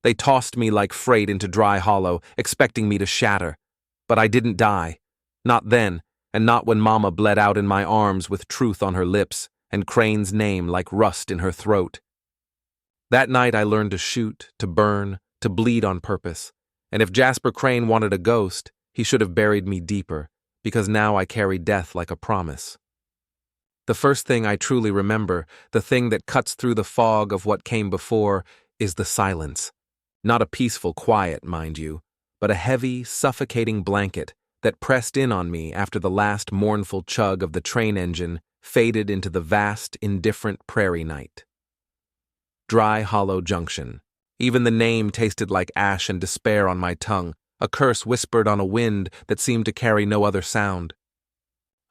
They tossed me like freight into Dry Hollow, expecting me to shatter. But I didn't die. Not then, and not when Mama bled out in my arms with truth on her lips and Crane's name like rust in her throat. That night I learned to shoot, to burn, to bleed on purpose, and if Jasper Crane wanted a ghost, he should have buried me deeper, because now I carry death like a promise. The first thing I truly remember, the thing that cuts through the fog of what came before, is the silence. Not a peaceful quiet, mind you, but a heavy, suffocating blanket that pressed in on me after the last mournful chug of the train engine faded into the vast, indifferent prairie night. Dry Hollow Junction. Even the name tasted like ash and despair on my tongue, a curse whispered on a wind that seemed to carry no other sound.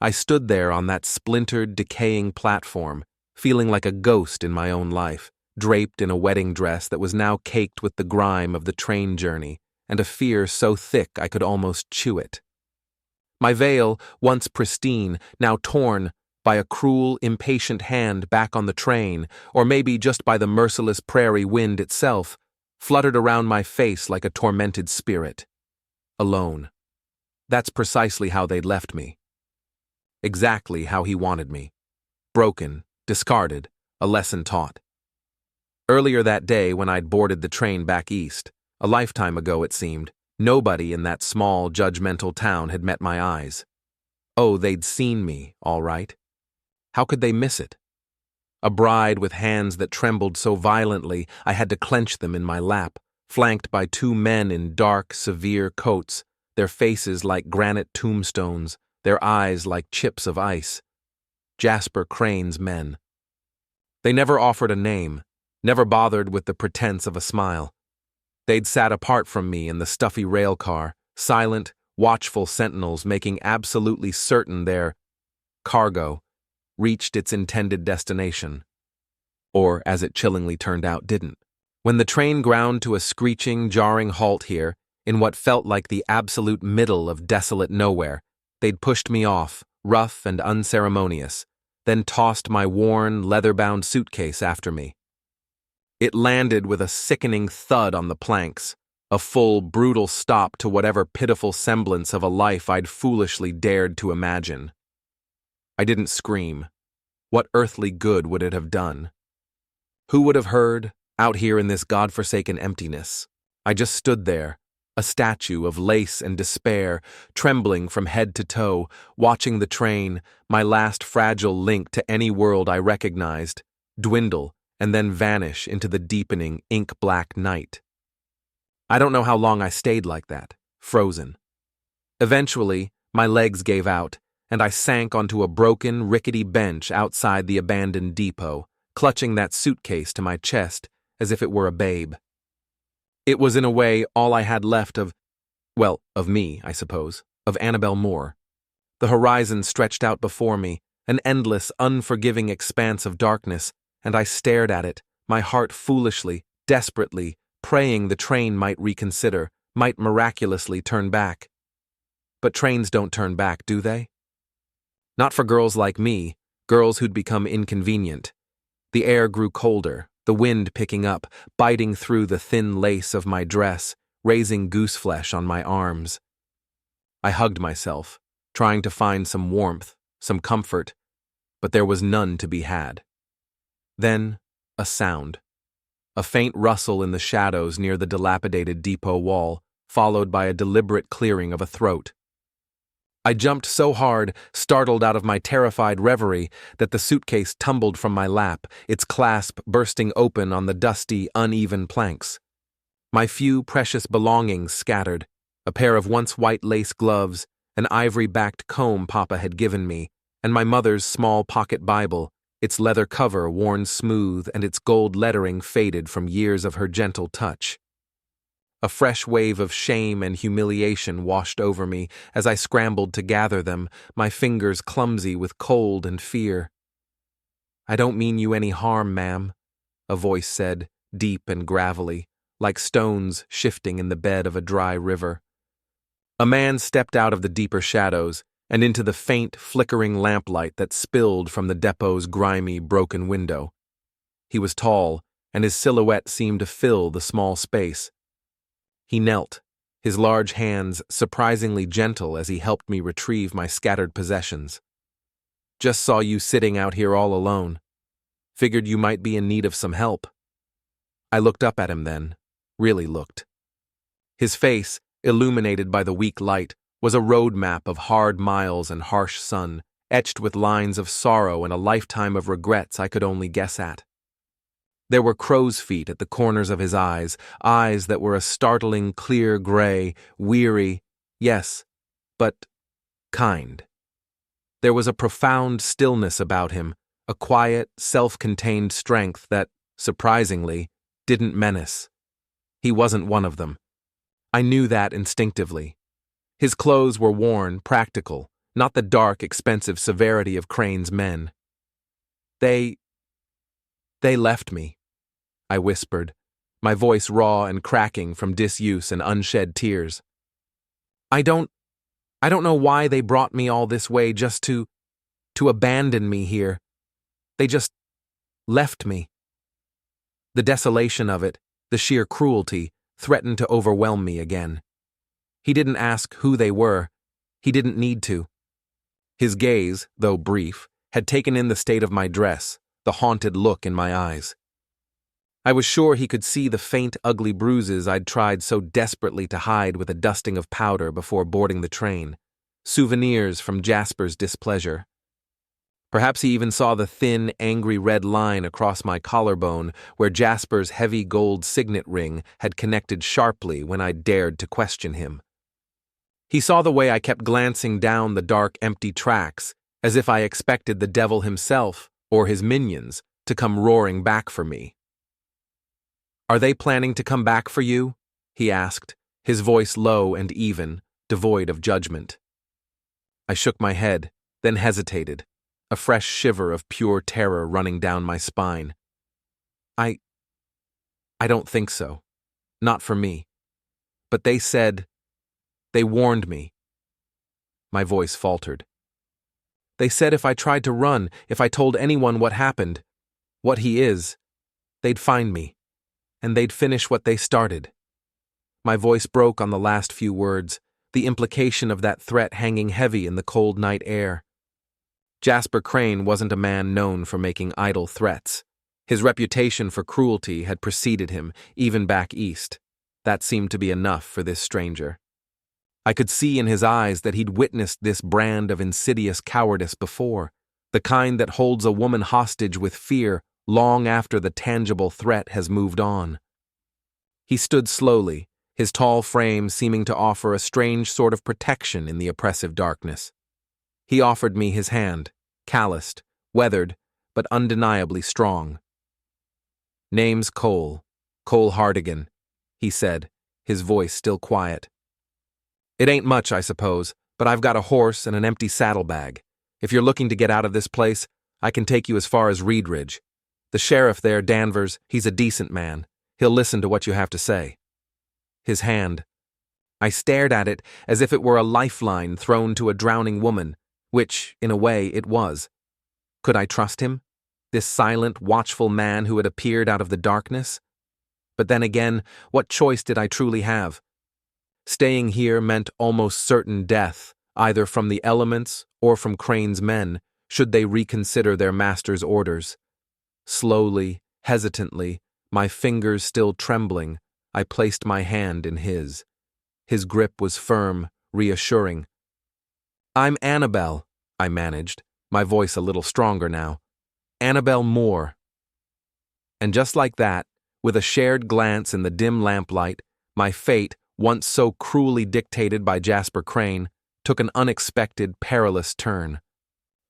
I stood there on that splintered, decaying platform, feeling like a ghost in my own life, draped in a wedding dress that was now caked with the grime of the train journey, and a fear so thick I could almost chew it. My veil, once pristine, now torn by a cruel, impatient hand back on the train, or maybe just by the merciless prairie wind itself, fluttered around my face like a tormented spirit. Alone. That's precisely how they'd left me. Exactly how he wanted me. Broken, discarded, a lesson taught. Earlier that day when I'd boarded the train back east, a lifetime ago it seemed, nobody in that small, judgmental town had met my eyes. Oh, they'd seen me, all right. How could they miss it? A bride with hands that trembled so violently I had to clench them in my lap, flanked by two men in dark, severe coats, their faces like granite tombstones, their eyes like chips of ice. Jasper Crane's men. They never offered a name, never bothered with the pretense of a smile. They'd sat apart from me in the stuffy rail car, silent, watchful sentinels making absolutely certain their cargo reached its intended destination. Or, as it chillingly turned out, didn't. When the train ground to a screeching, jarring halt here, in what felt like the absolute middle of desolate nowhere, they'd pushed me off, rough and unceremonious, then tossed my worn, leather-bound suitcase after me. It landed with a sickening thud on the planks, a full, brutal stop to whatever pitiful semblance of a life I'd foolishly dared to imagine. I didn't scream. What earthly good would it have done? Who would have heard, out here in this godforsaken emptiness? I just stood there, a statue of lace and despair, trembling from head to toe, watching the train, my last fragile link to any world I recognized, dwindle and then vanish into the deepening, ink-black night. I don't know how long I stayed like that, frozen. Eventually, my legs gave out, and I sank onto a broken, rickety bench outside the abandoned depot, clutching that suitcase to my chest as if it were a babe. It was in a way all I had left of me, I suppose, of Annabelle Moore. The horizon stretched out before me, an endless, unforgiving expanse of darkness, and I stared at it, my heart foolishly, desperately, praying the train might reconsider, might miraculously turn back. But trains don't turn back, do they? Not for girls like me, girls who'd become inconvenient. The air grew colder, the wind picking up, biting through the thin lace of my dress, raising gooseflesh on my arms. I hugged myself, trying to find some warmth, some comfort, but there was none to be had. Then, a sound. A faint rustle in the shadows near the dilapidated depot wall, followed by a deliberate clearing of a throat. I jumped so hard, startled out of my terrified reverie, that the suitcase tumbled from my lap, its clasp bursting open on the dusty, uneven planks. My few precious belongings scattered, a pair of once white lace gloves, an ivory-backed comb Papa had given me, and my mother's small pocket Bible, its leather cover worn smooth and its gold lettering faded from years of her gentle touch. A fresh wave of shame and humiliation washed over me as I scrambled to gather them, my fingers clumsy with cold and fear. "I don't mean you any harm, ma'am," a voice said, deep and gravelly, like stones shifting in the bed of a dry river. A man stepped out of the deeper shadows and into the faint, flickering lamplight that spilled from the depot's grimy, broken window. He was tall, and his silhouette seemed to fill the small space. He knelt, his large hands surprisingly gentle as he helped me retrieve my scattered possessions. "Just saw you sitting out here all alone. Figured you might be in need of some help." I looked up at him then, really looked. His face, illuminated by the weak light, was a road map of hard miles and harsh sun, etched with lines of sorrow and a lifetime of regrets I could only guess at. There were crow's feet at the corners of his eyes that were a startling clear gray, weary, yes, but kind. There was a profound stillness about him, a quiet, self-contained strength that, surprisingly, didn't menace. He wasn't one of them. I knew that instinctively. His clothes were worn, practical, not the dark, expensive severity of Crane's men. They left me," I whispered, my voice raw and cracking from disuse and unshed tears. I don't know why they brought me all this way just to abandon me here. They just left me." The desolation of it, the sheer cruelty, threatened to overwhelm me again. He didn't ask who they were. He didn't need to. His gaze, though brief, had taken in the state of my dress, the haunted look in my eyes. I was sure he could see the faint, ugly bruises I'd tried so desperately to hide with a dusting of powder before boarding the train, souvenirs from Jasper's displeasure. Perhaps he even saw the thin, angry red line across my collarbone where Jasper's heavy gold signet ring had connected sharply when I dared to question him. He saw the way I kept glancing down the dark, empty tracks, as if I expected the devil himself, or his minions, to come roaring back for me. "Are they planning to come back for you?" he asked, his voice low and even, devoid of judgment. I shook my head, then hesitated, a fresh shiver of pure terror running down my spine. I don't think so. Not for me. But they warned me." My voice faltered. "They said if I tried to run, if I told anyone what happened, what he is, they'd find me, and they'd finish what they started." My voice broke on the last few words, the implication of that threat hanging heavy in the cold night air. Jasper Crane wasn't a man known for making idle threats. His reputation for cruelty had preceded him, even back east. That seemed to be enough for this stranger. I could see in his eyes that he'd witnessed this brand of insidious cowardice before, the kind that holds a woman hostage with fear long after the tangible threat has moved on. He stood slowly, his tall frame seeming to offer a strange sort of protection in the oppressive darkness. He offered me his hand, calloused, weathered, but undeniably strong. "Name's Cole Hardigan," he said, his voice still quiet. "It ain't much, I suppose, but I've got a horse and an empty saddlebag. If you're looking to get out of this place, I can take you as far as Reedridge. The sheriff there, Danvers, he's a decent man. He'll listen to what you have to say." His hand. I stared at it as if it were a lifeline thrown to a drowning woman, which, in a way, it was. Could I trust him? This silent, watchful man who had appeared out of the darkness? But then again, what choice did I truly have? Staying here meant almost certain death, either from the elements or from Crane's men, should they reconsider their master's orders. Slowly, hesitantly, my fingers still trembling, I placed my hand in his. His grip was firm, reassuring. "I'm Annabelle," I managed, my voice a little stronger now. "Annabelle Moore." And just like that, with a shared glance in the dim lamplight, my fate, once so cruelly dictated by Jasper Crane, took an unexpected, perilous turn.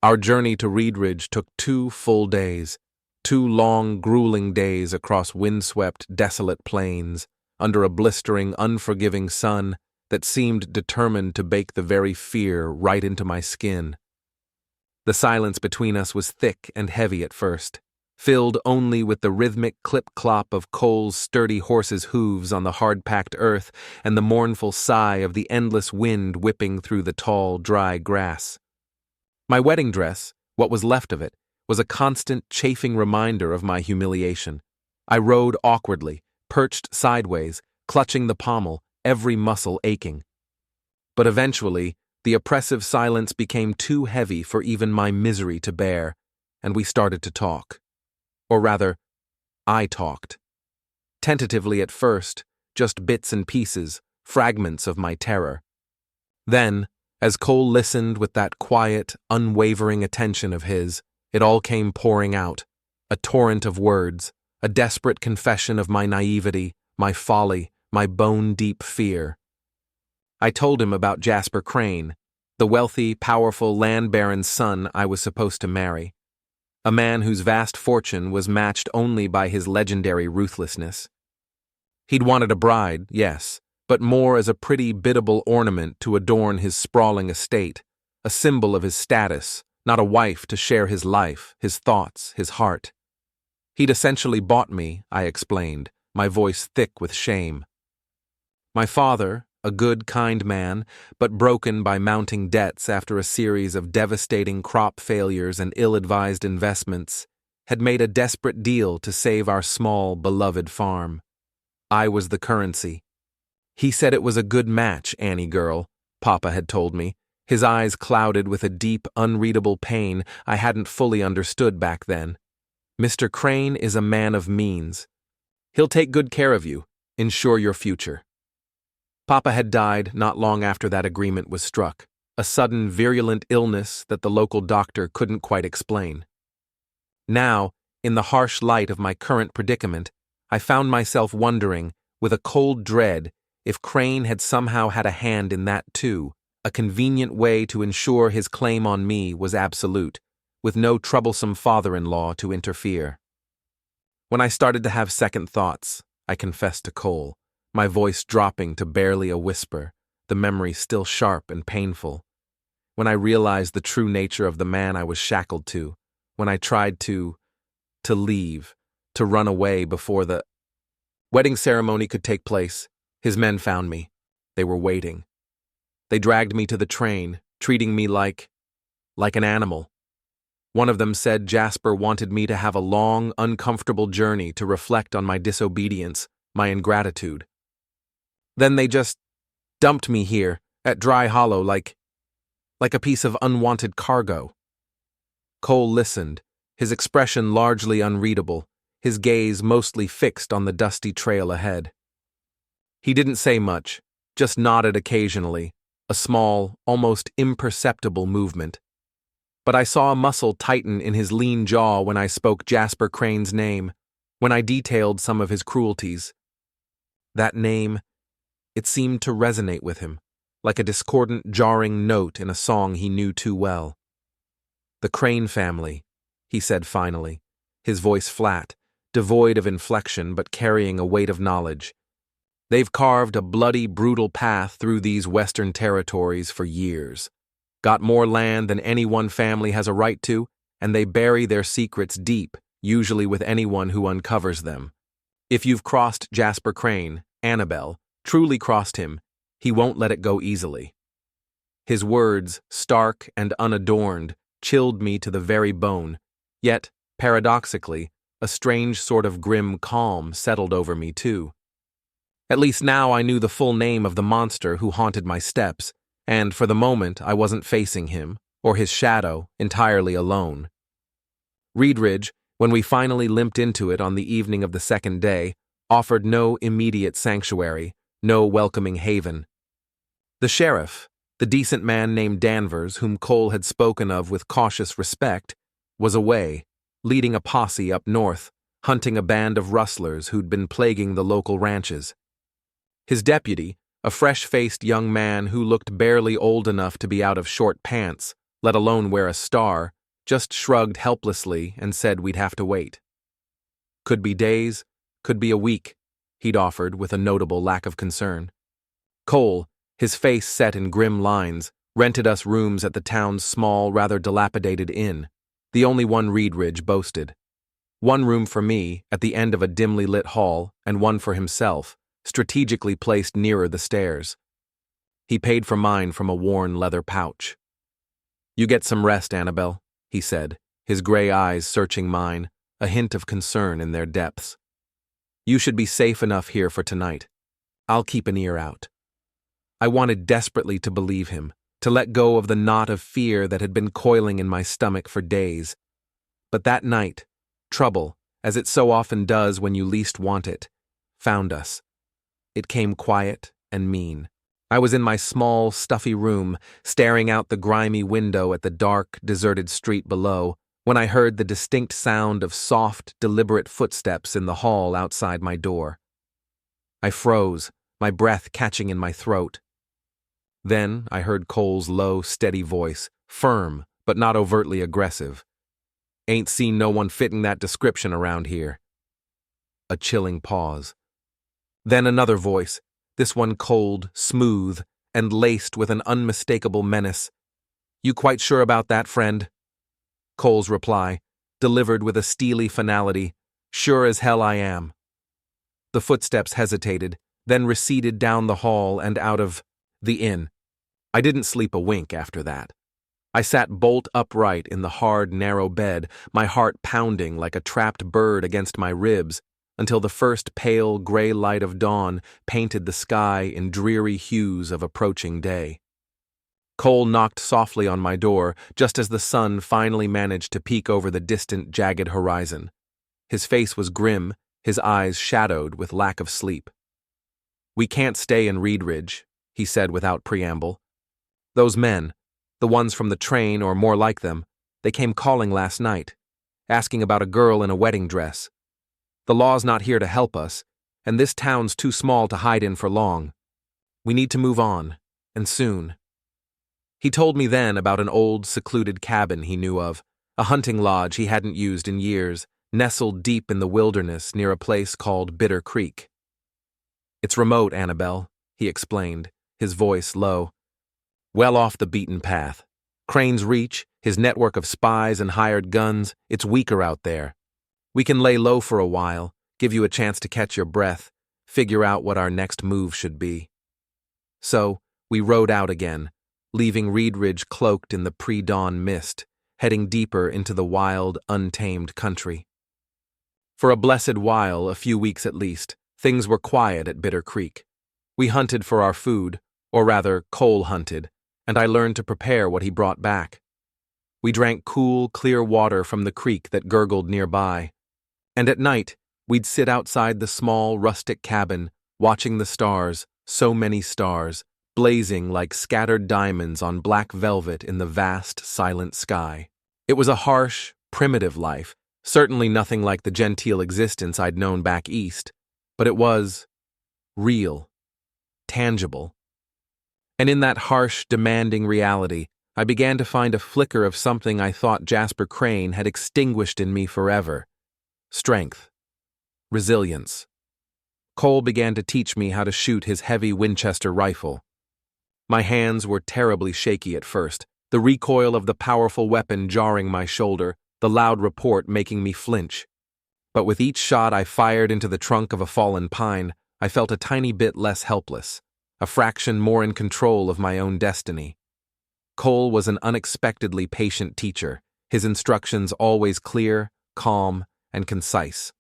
Our journey to Reedridge took 2 full days, 2 long, grueling days across windswept, desolate plains, under a blistering, unforgiving sun that seemed determined to bake the very fear right into my skin. The silence between us was thick and heavy at first, filled only with the rhythmic clip-clop of Cole's sturdy horse's hooves on the hard-packed earth and the mournful sigh of the endless wind whipping through the tall, dry grass. My wedding dress, what was left of it, was a constant, chafing reminder of my humiliation. I rode awkwardly, perched sideways, clutching the pommel, every muscle aching. But eventually, the oppressive silence became too heavy for even my misery to bear, and we started to talk. Or rather, I talked. Tentatively at first, just bits and pieces, fragments of my terror. Then, as Cole listened with that quiet, unwavering attention of his, it all came pouring out, a torrent of words, a desperate confession of my naivety, my folly, my bone-deep fear. I told him about Jasper Crane, the wealthy, powerful land baron's son I was supposed to marry, a man whose vast fortune was matched only by his legendary ruthlessness. He'd wanted a bride, yes, but more as a pretty, biddable ornament to adorn his sprawling estate, a symbol of his status, not a wife to share his life, his thoughts, his heart. He'd essentially bought me, I explained, my voice thick with shame. My father, a good, kind man, but broken by mounting debts after a series of devastating crop failures and ill-advised investments, had made a desperate deal to save our small, beloved farm. I was the currency. He said it was a good match, Annie girl, Papa had told me, his eyes clouded with a deep, unreadable pain I hadn't fully understood back then. Mr. Crane is a man of means. He'll take good care of you, ensure your future. Papa had died not long after that agreement was struck, a sudden virulent illness that the local doctor couldn't quite explain. Now, in the harsh light of my current predicament, I found myself wondering, with a cold dread, if Crane had somehow had a hand in that too, a convenient way to ensure his claim on me was absolute, with no troublesome father-in-law to interfere. When I started to have second thoughts, I confessed to Cole, my voice dropping to barely a whisper, the memory still sharp and painful. When I realized the true nature of the man I was shackled to, when I tried to leave, to run away before the wedding ceremony could take place, his men found me. They were waiting. They dragged me to the train, treating me like an animal. One of them said Jasper wanted me to have a long, uncomfortable journey to reflect on my disobedience, my ingratitude. Then they just dumped me here, at Dry Hollow, like a piece of unwanted cargo. Cole listened, his expression largely unreadable, his gaze mostly fixed on the dusty trail ahead. He didn't say much, just nodded occasionally, a small, almost imperceptible movement. But I saw a muscle tighten in his lean jaw when I spoke Jasper Crane's name, when I detailed some of his cruelties. That name, it seemed to resonate with him, like a discordant, jarring note in a song he knew too well. The Crane family, he said finally, his voice flat, devoid of inflection but carrying a weight of knowledge. They've carved a bloody, brutal path through these western territories for years. Got more land than any one family has a right to, and they bury their secrets deep, usually with anyone who uncovers them. If you've crossed Jasper Crane, Annabelle, truly crossed him, he won't let it go easily. His words, stark and unadorned, chilled me to the very bone, yet, paradoxically, a strange sort of grim calm settled over me too. At least now I knew the full name of the monster who haunted my steps, and for the moment I wasn't facing him, or his shadow, entirely alone. Reedridge, when we finally limped into it on the evening of the second day, offered no immediate sanctuary, no welcoming haven. The sheriff, the decent man named Danvers whom Cole had spoken of with cautious respect, was away, leading a posse up north, hunting a band of rustlers who'd been plaguing the local ranches. His deputy, a fresh-faced young man who looked barely old enough to be out of short pants, let alone wear a star, just shrugged helplessly and said we'd have to wait. Could be days, could be a week, he'd offered with a notable lack of concern. Cole, his face set in grim lines, rented us rooms at the town's small, rather dilapidated inn, the only one Reedridge boasted. One room for me, at the end of a dimly lit hall, and one for himself, strategically placed nearer the stairs. He paid for mine from a worn leather pouch. "You get some rest, Annabelle," he said, his gray eyes searching mine, a hint of concern in their depths. You should be safe enough here for tonight. I'll keep an ear out. I wanted desperately to believe him, to let go of the knot of fear that had been coiling in my stomach for days. But that night, trouble, as it so often does when you least want it, found us. It came quiet and mean. I was in my small, stuffy room, staring out the grimy window at the dark, deserted street below, when I heard the distinct sound of soft, deliberate footsteps in the hall outside my door. I froze, my breath catching in my throat. Then I heard Cole's low, steady voice, firm, but not overtly aggressive. Ain't seen no one fitting that description around here. A chilling pause. Then another voice, this one cold, smooth, and laced with an unmistakable menace. You quite sure about that, friend? Cole's reply, delivered with a steely finality, sure as hell I am. The footsteps hesitated, then receded down the hall and out of the inn. I didn't sleep a wink after that. I sat bolt upright in the hard, narrow bed, my heart pounding like a trapped bird against my ribs, until the first pale gray light of dawn painted the sky in dreary hues of approaching day. Cole knocked softly on my door just as the sun finally managed to peek over the distant, jagged horizon. His face was grim, his eyes shadowed with lack of sleep. We can't stay in Reed Ridge, he said without preamble. Those men, the ones from the train or more like them, they came calling last night, asking about a girl in a wedding dress. The law's not here to help us, and this town's too small to hide in for long. We need to move on, and soon. He told me then about an old, secluded cabin he knew of, a hunting lodge he hadn't used in years, nestled deep in the wilderness near a place called Bitter Creek. It's remote, Annabelle, he explained, his voice low. Well off the beaten path. Crane's Reach, his network of spies and hired guns, it's weaker out there. We can lay low for a while, give you a chance to catch your breath, figure out what our next move should be. So, we rode out again, leaving Reed Ridge cloaked in the pre-dawn mist, heading deeper into the wild, untamed country. For a blessed while, a few weeks at least, things were quiet at Bitter Creek. We hunted for our food, or rather, Cole hunted, and I learned to prepare what he brought back. We drank cool, clear water from the creek that gurgled nearby. And at night, we'd sit outside the small, rustic cabin, watching the stars, so many stars, blazing like scattered diamonds on black velvet in the vast, silent sky. It was a harsh, primitive life, certainly nothing like the genteel existence I'd known back east, but it was real, tangible. And in that harsh, demanding reality, I began to find a flicker of something I thought Jasper Crane had extinguished in me forever. Strength. Resilience. Cole began to teach me how to shoot his heavy Winchester rifle. My hands were terribly shaky at first, the recoil of the powerful weapon jarring my shoulder, the loud report making me flinch. But with each shot I fired into the trunk of a fallen pine, I felt a tiny bit less helpless, a fraction more in control of my own destiny. Cole was an unexpectedly patient teacher, his instructions always clear, calm, and concise.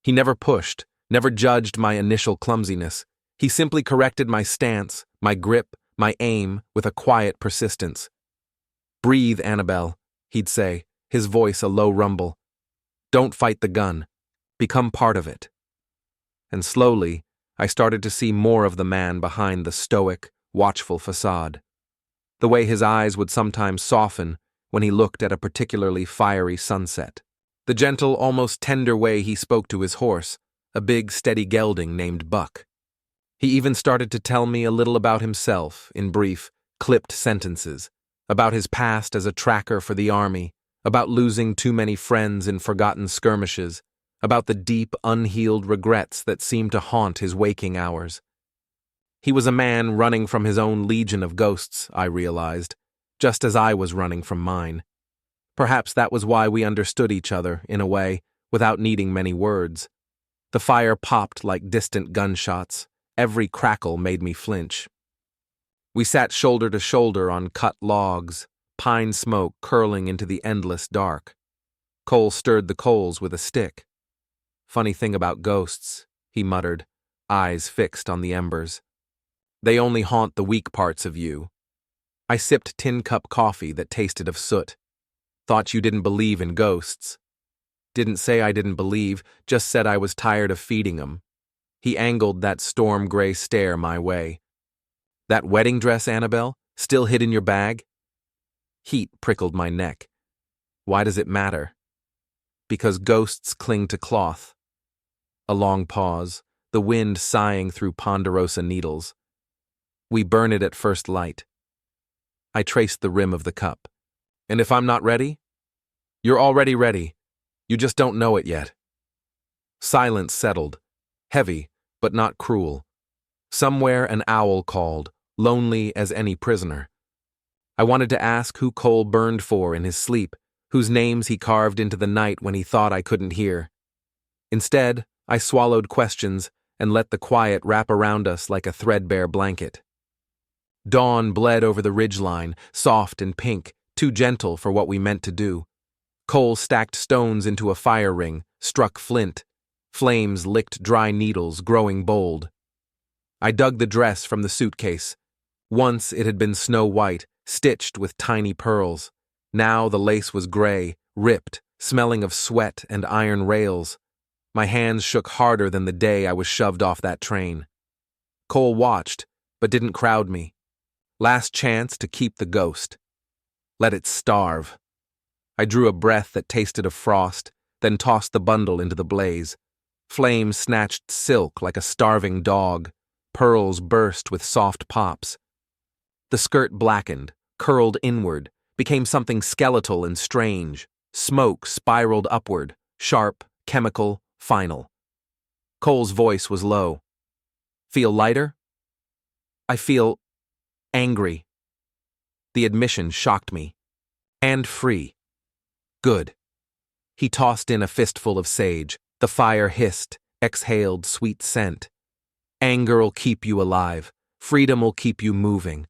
He never pushed, never judged my initial clumsiness. He simply corrected my stance, my grip, my aim with a quiet persistence. Breathe, Annabelle, he'd say, his voice a low rumble. Don't fight the gun. Become part of it. And slowly, I started to see more of the man behind the stoic, watchful facade. The way his eyes would sometimes soften when he looked at a particularly fiery sunset. The gentle, almost tender way he spoke to his horse, a big, steady gelding named Buck. He even started to tell me a little about himself, in brief, clipped sentences, about his past as a tracker for the army, about losing too many friends in forgotten skirmishes, about the deep, unhealed regrets that seemed to haunt his waking hours. He was a man running from his own legion of ghosts, I realized, just as I was running from mine. Perhaps that was why we understood each other, in a way, without needing many words. The fire popped like distant gunshots. Every crackle made me flinch. We sat shoulder to shoulder on cut logs, pine smoke curling into the endless dark. Cole stirred the coals with a stick. Funny thing about ghosts, he muttered, eyes fixed on the embers. They only haunt the weak parts of you. I sipped tin-cup coffee that tasted of soot. Thought you didn't believe in ghosts. Didn't say I didn't believe, just said I was tired of feeding 'em. He angled that storm-gray stare my way. That wedding dress, Annabelle, still hid in your bag? Heat prickled my neck. Why does it matter? Because ghosts cling to cloth. A long pause, the wind sighing through ponderosa needles. We burn it at first light. I traced the rim of the cup. And if I'm not ready? You're already ready. You just don't know it yet. Silence settled, heavy, but not cruel. Somewhere an owl called, lonely as any prisoner. I wanted to ask who Cole burned for in his sleep, whose names he carved into the night when he thought I couldn't hear. Instead, I swallowed questions and let the quiet wrap around us like a threadbare blanket. Dawn bled over the ridgeline, soft and pink, too gentle for what we meant to do. Cole stacked stones into a fire ring, struck flint. Flames licked dry needles, growing bold. I dug the dress from the suitcase. Once it had been snow-white, stitched with tiny pearls. Now the lace was gray, ripped, smelling of sweat and iron rails. My hands shook harder than the day I was shoved off that train. Cole watched, but didn't crowd me. Last chance to keep the ghost. Let it starve. I drew a breath that tasted of frost, then tossed the bundle into the blaze. Flames snatched silk like a starving dog. Pearls burst with soft pops. The skirt blackened, curled inward, became something skeletal and strange. Smoke spiraled upward, sharp, chemical, final. Cole's voice was low. Feel lighter? I feel angry. The admission shocked me. And free. Good. He tossed in a fistful of sage. The fire hissed, exhaled sweet scent. Anger'll keep you alive. Freedom'll keep you moving.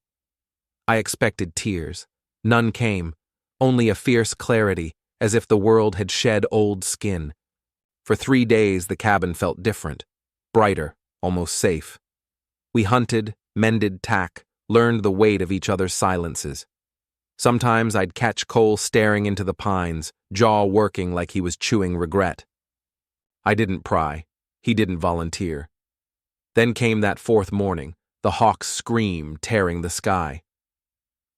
I expected tears. None came, only a fierce clarity, as if the world had shed old skin. For 3 days the cabin felt different, brighter, almost safe. We hunted, mended tack, learned the weight of each other's silences. Sometimes I'd catch Cole staring into the pines, jaw working like he was chewing regret. I didn't pry. He didn't volunteer. Then came that 4th morning, the hawk's scream tearing the sky.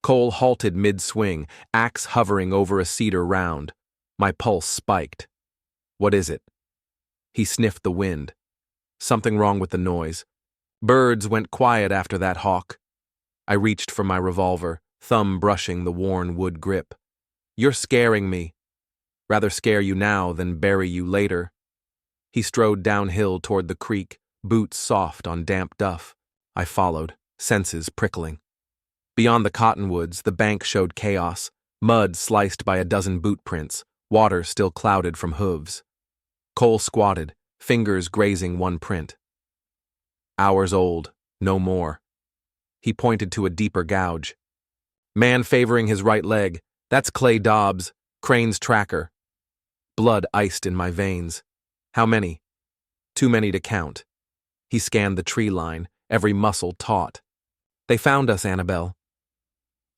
Cole halted mid-swing, axe hovering over a cedar round. My pulse spiked. What is it? He sniffed the wind. Something wrong with the noise. Birds went quiet after that hawk. I reached for my revolver, thumb brushing the worn wood grip. You're scaring me. Rather scare you now than bury you later. He strode downhill toward the creek, boots soft on damp duff. I followed, senses prickling. Beyond the cottonwoods, the bank showed chaos, mud sliced by a dozen boot prints, water still clouded from hooves. Cole squatted, fingers grazing one print. Hours old, no more. He pointed to a deeper gouge. Man favoring his right leg, that's Clay Dobbs, Crane's tracker. Blood iced in my veins. How many? Too many to count. He scanned the tree line, every muscle taut. They found us, Annabelle.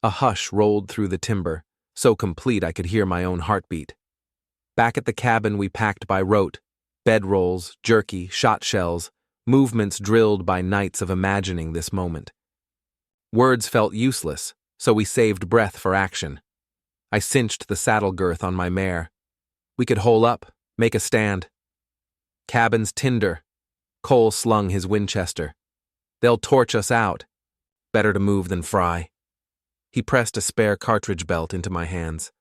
A hush rolled through the timber, so complete I could hear my own heartbeat. Back at the cabin we packed by rote, bedrolls, jerky, shot shells, movements drilled by nights of imagining this moment. Words felt useless, so we saved breath for action. I cinched the saddle girth on my mare. We could hole up, make a stand. Cabin's tinder. Cole slung his Winchester. They'll torch us out. Better to move than fry. He pressed a spare cartridge belt into my hands.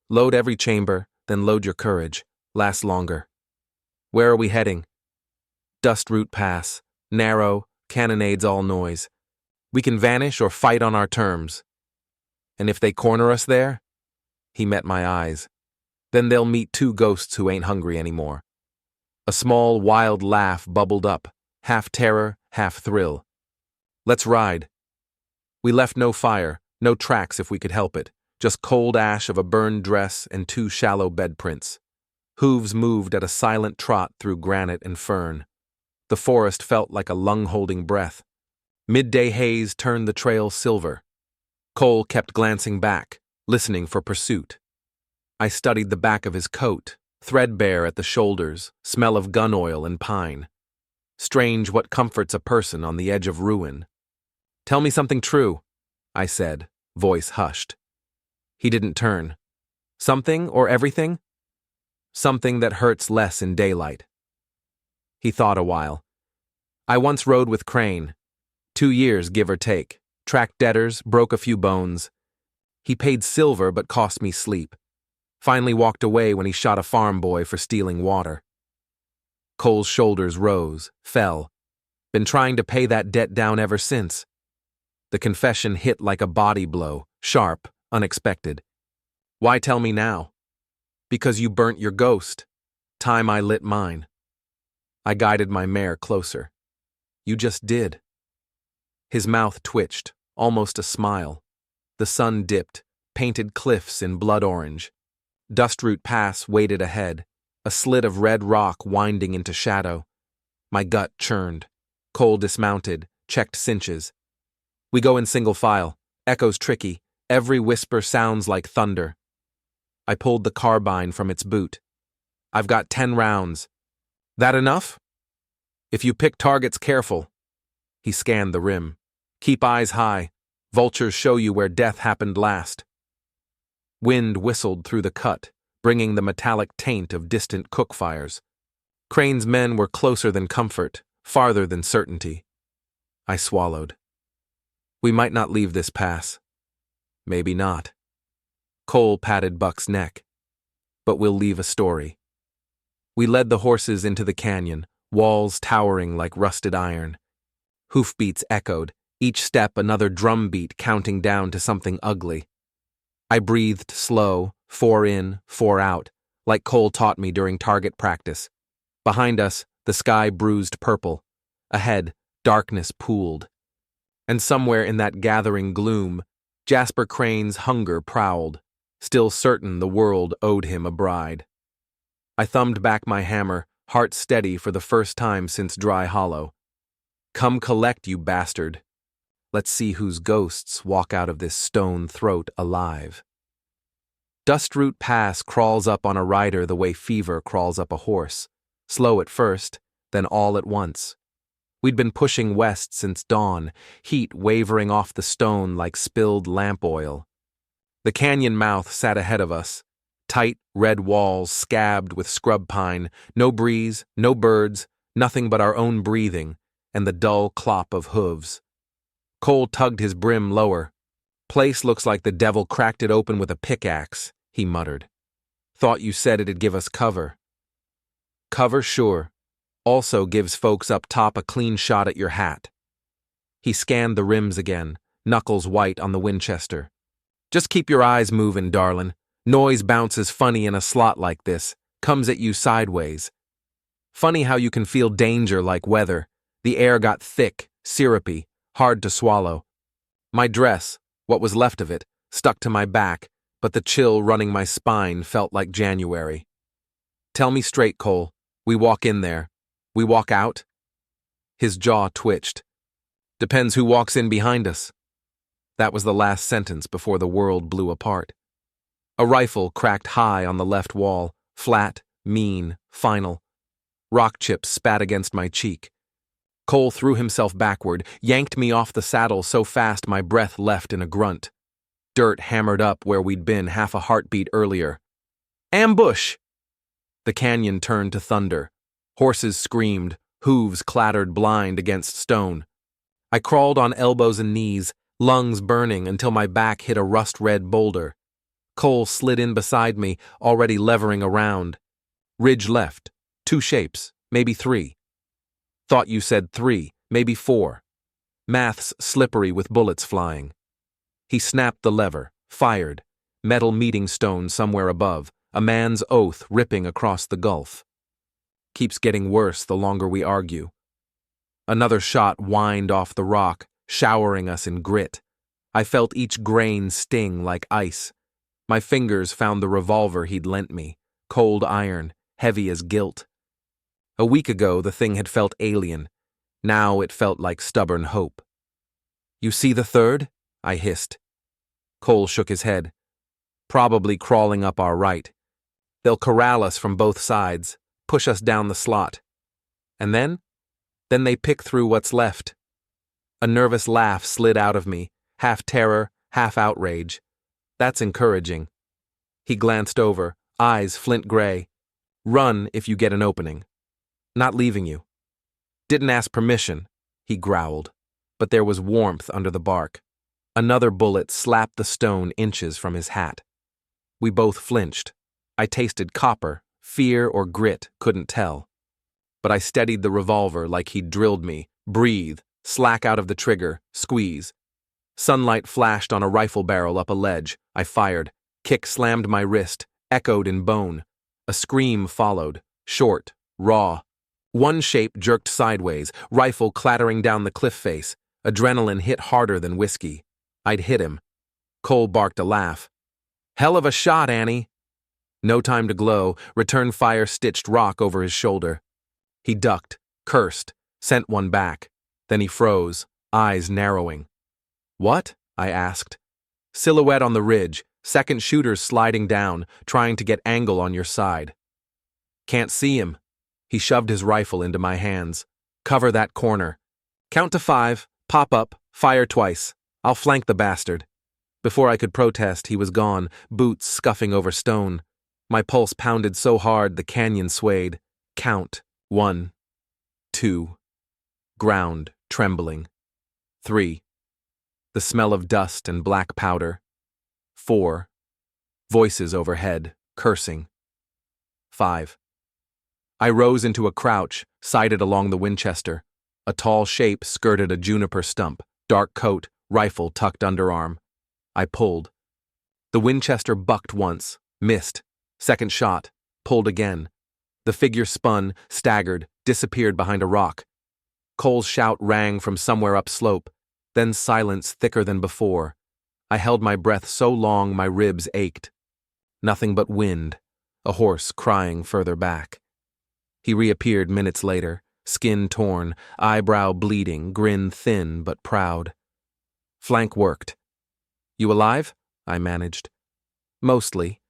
Load every chamber, then load your courage. Last longer. Where are we heading? Dust Root Pass. Narrow, cannonades all noise. We can vanish or fight on our terms. And if they corner us there? He met my eyes. Then they'll meet 2 ghosts who ain't hungry anymore. A small, wild laugh bubbled up, half terror, half thrill. Let's ride. We left no fire, no tracks if we could help it, just cold ash of a burned dress and 2 shallow bed prints. Hooves moved at a silent trot through granite and fern. The forest felt like a lung-holding breath. Midday haze turned the trail silver. Cole kept glancing back, listening for pursuit. I studied the back of his coat, threadbare at the shoulders, smell of gun oil and pine. Strange what comforts a person on the edge of ruin. "Tell me something true," I said, voice hushed. He didn't turn. "Something or everything?" "Something that hurts less in daylight." He thought a while. "I once rode with Crane. 2 years, give or take. Tracked debtors, broke a few bones. He paid silver but cost me sleep. Finally walked away when he shot a farm boy for stealing water." Cole's shoulders rose, fell. Been trying to pay that debt down ever since. The confession hit like a body blow, sharp, unexpected. "Why tell me now?" "Because you burnt your ghost. Time I lit mine." I guided my mare closer. "You just did." His mouth twitched, almost a smile. The sun dipped, painted cliffs in blood orange. Dustroot Pass waited ahead, a slit of red rock winding into shadow. My gut churned. Cole dismounted, checked cinches. "We go in single file. Echo's tricky. Every whisper sounds like thunder." I pulled the carbine from its boot. "I've got 10 rounds. That enough?" "If you pick targets, careful." He scanned the rim. "Keep eyes high. Vultures show you where death happened last." Wind whistled through the cut, bringing the metallic taint of distant cookfires. Crane's men were closer than comfort, farther than certainty. I swallowed. "We might not leave this pass." "Maybe not." Cole patted Buck's neck. "But we'll leave a story." We led the horses into the canyon, walls towering like rusted iron. Hoofbeats echoed, each step another drumbeat counting down to something ugly. I breathed slow, 4 in, 4 out, like Cole taught me during target practice. Behind us, the sky bruised purple. Ahead, darkness pooled. And somewhere in that gathering gloom, Jasper Crane's hunger prowled, still certain the world owed him a bride. I thumbed back my hammer, heart steady for the first time since Dry Hollow. "Come collect, you bastard. Let's see whose ghosts walk out of this stone throat alive." Dustroot Pass crawls up on a rider the way fever crawls up a horse, slow at first, then all at once. We'd been pushing west since dawn, heat wavering off the stone like spilled lamp oil. The canyon mouth sat ahead of us, tight red walls scabbed with scrub pine, no breeze, no birds, nothing but our own breathing and the dull clop of hooves. Cole tugged his brim lower. "Place looks like the devil cracked it open with a pickaxe," he muttered. "Thought you said it'd give us cover." "Cover, sure. Also gives folks up top a clean shot at your hat." He scanned the rims again, knuckles white on the Winchester. "Just keep your eyes moving, darlin'. Noise bounces funny in a slot like this, comes at you sideways. Funny how you can feel danger like weather. The air got thick, syrupy, hard to swallow. My dress, what was left of it, stuck to my back, but the chill running my spine felt like January. "Tell me straight, Cole. We walk in there. We walk out?" His jaw twitched. "Depends who walks in behind us." That was the last sentence before the world blew apart. A rifle cracked high on the left wall, flat, mean, final. Rock chips spat against my cheek. Cole threw himself backward, yanked me off the saddle so fast my breath left in a grunt. Dirt hammered up where we'd been half a heartbeat earlier. "Ambush!" The canyon turned to thunder. Horses screamed, hooves clattered blind against stone. I crawled on elbows and knees, lungs burning until my back hit a rust-red boulder. Cole slid in beside me, already levering around. Ridge left. 2 shapes, maybe 3. Thought you said 3, maybe 4. Math's slippery with bullets flying. He snapped the lever, fired. Metal meeting stone somewhere above, a man's oath ripping across the gulf. Keeps getting worse the longer we argue. Another shot whined off the rock, showering us in grit. I felt each grain sting like ice. My fingers found the revolver he'd lent me, cold iron, heavy as guilt. A week ago, the thing had felt alien. Now it felt like stubborn hope. "You see the third?" I hissed. Cole shook his head. "Probably crawling up our right. They'll corral us from both sides, push us down the slot. And then? Then they pick through what's left." A nervous laugh slid out of me, half terror, half outrage. "That's encouraging." He glanced over, eyes flint gray. "Run if you get an opening. Not leaving you." "Didn't ask permission," he growled, but there was warmth under the bark. Another bullet slapped the stone inches from his hat. We both flinched. I tasted copper, fear or grit, couldn't tell. But I steadied the revolver like he'd drilled me. Breathe, slack out of the trigger, squeeze. Sunlight flashed on a rifle barrel up a ledge. I fired. Kick slammed my wrist, echoed in bone. A scream followed, short, raw. One shape jerked sideways, rifle clattering down the cliff face. Adrenaline hit harder than whiskey. I'd hit him. Cole barked a laugh. "Hell of a shot, Annie." No time to glow, return fire stitched rock over his shoulder. He ducked, cursed, sent one back. Then he froze, eyes narrowing. "What?" I asked. "Silhouette on the ridge, second shooters sliding down, trying to get angle on your side." "Can't see him." He shoved his rifle into my hands. "Cover that corner. Count to 5, pop up, fire twice. I'll flank the bastard." Before I could protest, he was gone, boots scuffing over stone. My pulse pounded so hard the canyon swayed. Count. 1, 2. Ground, trembling. 3. The smell of dust and black powder. 4. Voices overhead, cursing. 5. I rose into a crouch, sighted along the Winchester. A tall shape skirted a juniper stump, dark coat, rifle tucked underarm. I pulled. The Winchester bucked once, missed. Second shot, pulled again. The figure spun, staggered, disappeared behind a rock. Cole's shout rang from somewhere upslope, then silence thicker than before. I held my breath so long my ribs ached. Nothing but wind, a horse crying further back. He reappeared minutes later, skin torn, eyebrow bleeding, grin thin but proud. Flank worked. "You alive?" I managed. "Mostly."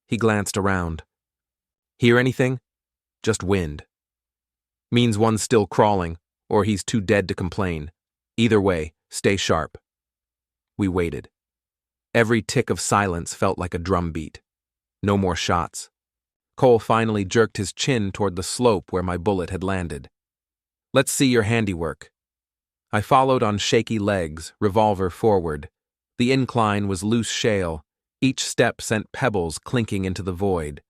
He glanced around. "Hear anything?" "Just wind." "Means one's still crawling, or he's too dead to complain. Either way, stay sharp." We waited. Every tick of silence felt like a drum beat. No more shots. Cole finally jerked his chin toward the slope where my bullet had landed. "Let's see your handiwork." I followed on shaky legs, revolver forward. The incline was loose shale. Each step sent pebbles clinking into the void.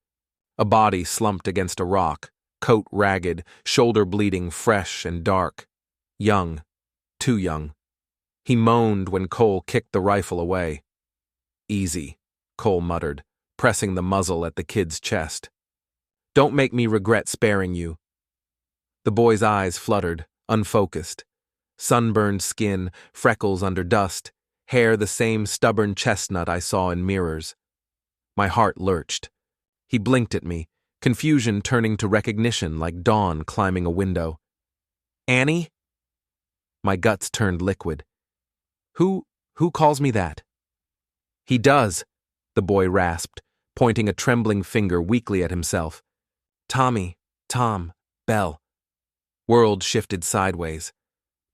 A body slumped against a rock, coat ragged, shoulder bleeding fresh and dark. Young. Too young. He moaned when Cole kicked the rifle away. "Easy," Cole muttered, pressing the muzzle at the kid's chest. "Don't make me regret sparing you." The boy's eyes fluttered, unfocused. Sunburned skin, freckles under dust, hair the same stubborn chestnut I saw in mirrors. My heart lurched. He blinked at me, confusion turning to recognition like dawn climbing a window. "Annie?" My guts turned liquid. Who calls me that?" "He does," the boy rasped, pointing a trembling finger weakly at himself. "Tommy, Tom, Belle." World shifted sideways.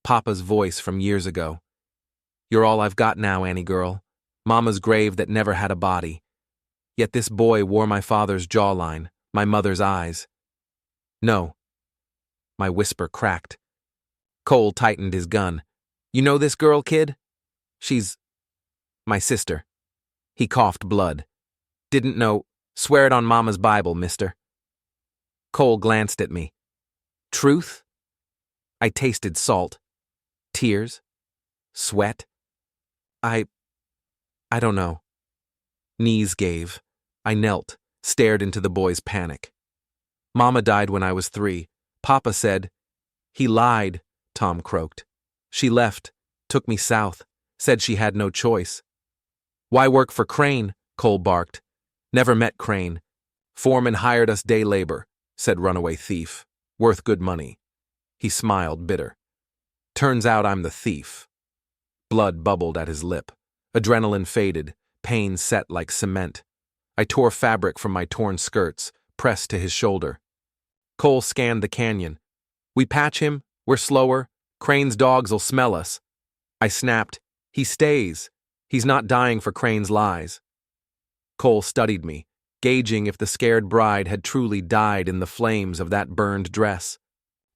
Papa's voice from years ago. "You're all I've got now, Annie girl. Mama's grave that never had a body. Yet this boy wore my father's jawline, my mother's eyes." "No." My whisper cracked. Cole tightened his gun. "You know this girl, kid? She's my sister." He coughed blood. "Didn't know. Swear it on Mama's Bible, mister." Cole glanced at me. "Truth?" I tasted salt. Tears? Sweat? I don't know. Knees gave. I knelt, stared into the boy's panic. "Mama died when I was 3. Papa said—" "He lied," Tom croaked. "She left, took me south, said she had no choice." "Why work for Crane?" Cole barked. "Never met Crane. Foreman hired us day labor," said runaway thief. Worth good money. He smiled, bitter. Turns out I'm the thief. Blood bubbled at his lip. Adrenaline faded, pain set like cement. I tore fabric from my torn skirts, pressed to his shoulder. Cole scanned the canyon. We patch him, we're slower, Crane's dogs'll smell us. I snapped, he stays. He's not dying for Crane's lies. Cole studied me, gauging if the scared bride had truly died in the flames of that burned dress.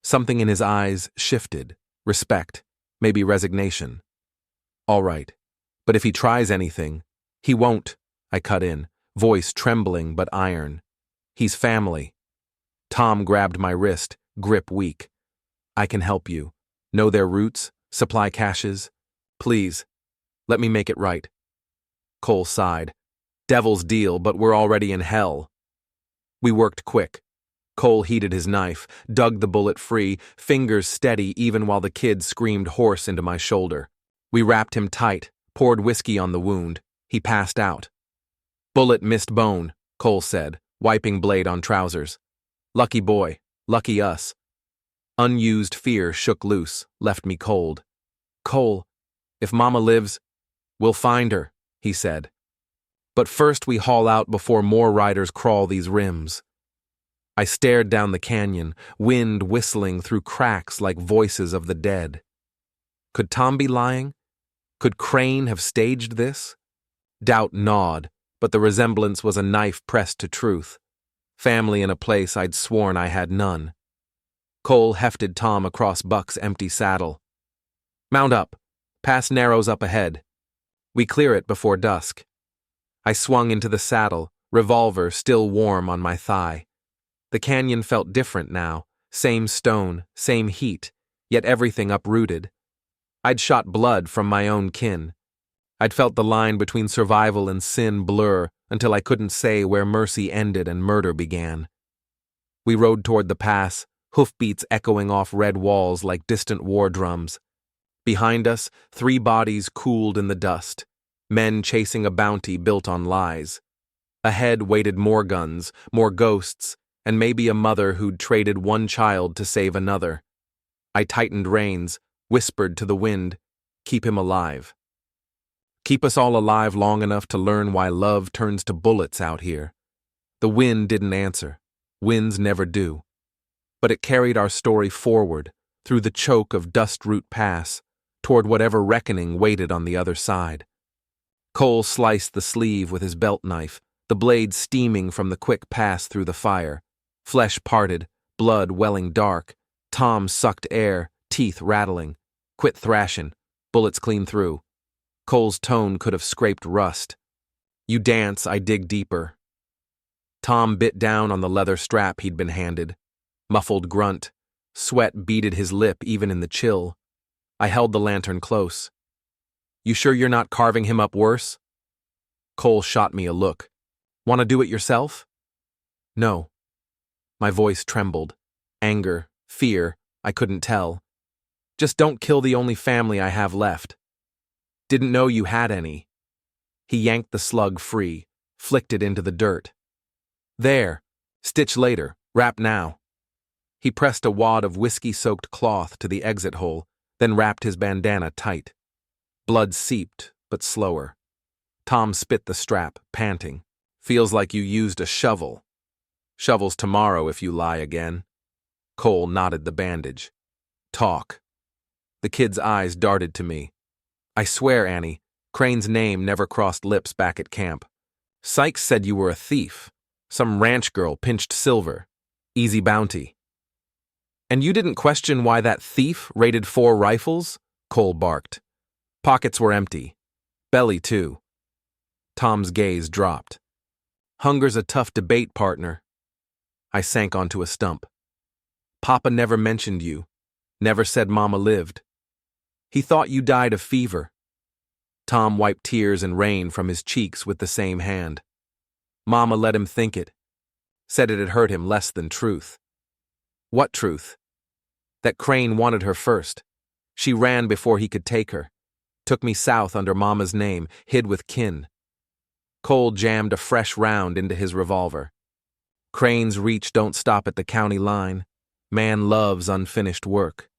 Something in his eyes shifted, respect, maybe resignation. All right, but if he tries anything, he won't, I cut in, voice trembling but iron. He's family. Tom grabbed my wrist, grip weak. I can help you. Know their roots, supply caches. Please, let me make it right. Cole sighed. Devil's deal, but we're already in hell. We worked quick. Cole heated his knife, dug the bullet free, fingers steady even while the kid screamed hoarse into my shoulder. We wrapped him tight, poured whiskey on the wound. He passed out. Bullet missed bone, Cole said, wiping blade on trousers. Lucky boy, lucky us. Unused fear shook loose, left me cold. Cole, if Mama lives, we'll find her, he said. But first we haul out before more riders crawl these rims. I stared down the canyon, wind whistling through cracks like voices of the dead. Could Tom be lying? Could Crane have staged this? Doubt gnawed, but the resemblance was a knife pressed to truth. Family in a place I'd sworn I had none. Cole hefted Tom across Buck's empty saddle. Mount up. Pass narrows up ahead. We clear it before dusk. I swung into the saddle, revolver still warm on my thigh. The canyon felt different now, same stone, same heat, yet everything uprooted. I'd shot blood from my own kin. I'd felt the line between survival and sin blur until I couldn't say where mercy ended and murder began. We rode toward the pass, hoofbeats echoing off red walls like distant war drums. Behind us, 3 bodies cooled in the dust, men chasing a bounty built on lies. Ahead waited more guns, more ghosts, and maybe a mother who'd traded one child to save another. I tightened reins, whispered to the wind, keep him alive. Keep us all alive long enough to learn why love turns to bullets out here. The wind didn't answer. Winds never do. But it carried our story forward, through the choke of Dust Root Pass, toward whatever reckoning waited on the other side. Cole sliced the sleeve with his belt knife, the blade steaming from the quick pass through the fire. Flesh parted, blood welling dark. Tom sucked air, teeth rattling. Quit thrashing, bullets clean through. Cole's tone could have scraped rust. You dance, I dig deeper. Tom bit down on the leather strap he'd been handed. Muffled grunt. Sweat beaded his lip even in the chill. I held the lantern close. You sure you're not carving him up worse? Cole shot me a look. Want to do it yourself? No. My voice trembled. Anger, fear, I couldn't tell. Just don't kill the only family I have left. Didn't know you had any. He yanked the slug free, flicked it into the dirt. There. Stitch later. Wrap now. He pressed a wad of whiskey-soaked cloth to the exit hole, then wrapped his bandana tight. Blood seeped, but slower. Tom spit the strap, panting. Feels like you used a shovel. Shovels tomorrow if you lie again. Cole knotted the bandage. Talk. The kid's eyes darted to me. I swear, Annie, Crane's name never crossed lips back at camp. Sykes said you were a thief. Some ranch girl pinched silver. Easy bounty. And you didn't question why that thief raided 4 rifles? Cole barked. Pockets were empty. Belly, too. Tom's gaze dropped. Hunger's a tough debate, partner. I sank onto a stump. Papa never mentioned you. Never said Mama lived. He thought you died of fever. Tom wiped tears and rain from his cheeks with the same hand. Mama let him think it. Said it had hurt him less than truth. What truth? That Crane wanted her first. She ran before he could take her. Took me south under Mama's name, hid with kin. Cole jammed a fresh round into his revolver. Crane's reach don't stop at the county line. Man loves unfinished work.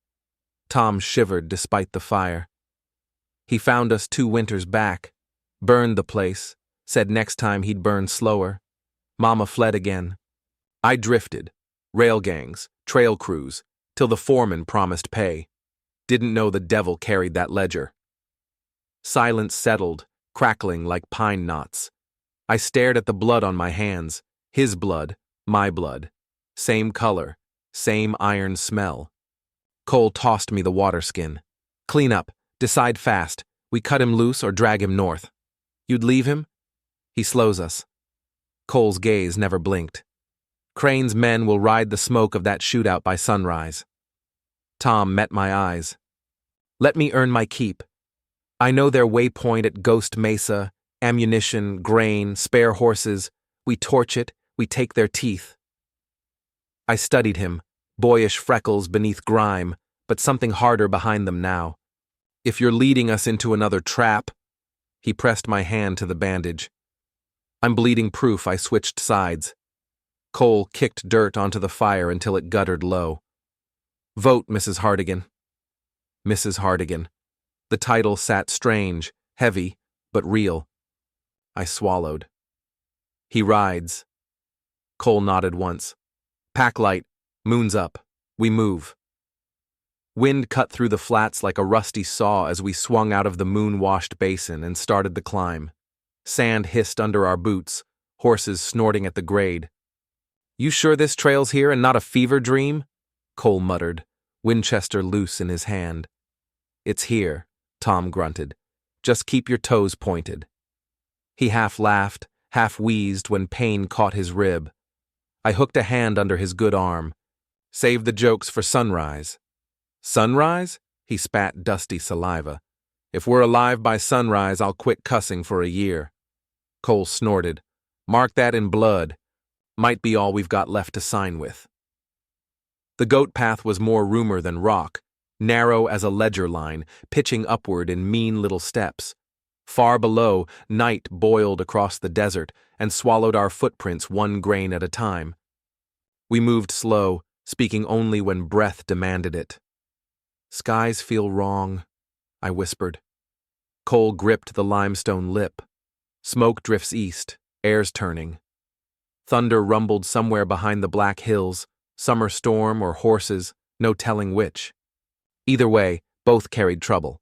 Tom shivered despite the fire. He found us 2 winters back, burned the place, said next time he'd burn slower. Mama fled again. I drifted, rail gangs, trail crews, till the foreman promised pay. Didn't know the devil carried that ledger. Silence settled, crackling like pine knots. I stared at the blood on my hands, his blood, my blood. Same color, same iron smell. Cole tossed me the water skin. Clean up, decide fast. We cut him loose or drag him north. You'd leave him? He slows us. Cole's gaze never blinked. Crane's men will ride the smoke of that shootout by sunrise. Tom met my eyes. Let me earn my keep. I know their waypoint at Ghost Mesa, ammunition, grain, spare horses. We torch it, we take their teeth. I studied him, boyish freckles beneath grime, but something harder behind them now. If you're leading us into another trap, he pressed my hand to the bandage. I'm bleeding proof I switched sides. Cole kicked dirt onto the fire until it guttered low. Vote, Mrs. Hardigan. Mrs. Hardigan. The title sat strange, heavy, but real. I swallowed. He rides. Cole nodded once. Pack light, moon's up. We move. Wind cut through the flats like a rusty saw as we swung out of the moon-washed basin and started the climb. Sand hissed under our boots, horses snorting at the grade. You sure this trail's here and not a fever dream? Cole muttered, Winchester loose in his hand. It's here, Tom grunted. Just keep your toes pointed. He half laughed, half wheezed when pain caught his rib. I hooked a hand under his good arm. Save the jokes for sunrise. Sunrise? He spat dusty saliva. If we're alive by sunrise, I'll quit cussing for a year. Cole snorted. Mark that in blood. Might be all we've got left to sign with. The goat path was more rumor than rock, narrow as a ledger line, pitching upward in mean little steps. Far below, night boiled across the desert and swallowed our footprints 1 grain at a time. We moved slow, speaking only when breath demanded it. Skies feel wrong, I whispered. Cole gripped the limestone lip. Smoke drifts east, air's turning. Thunder rumbled somewhere behind the Black Hills, summer storm or horses, no telling which. Either way, both carried trouble.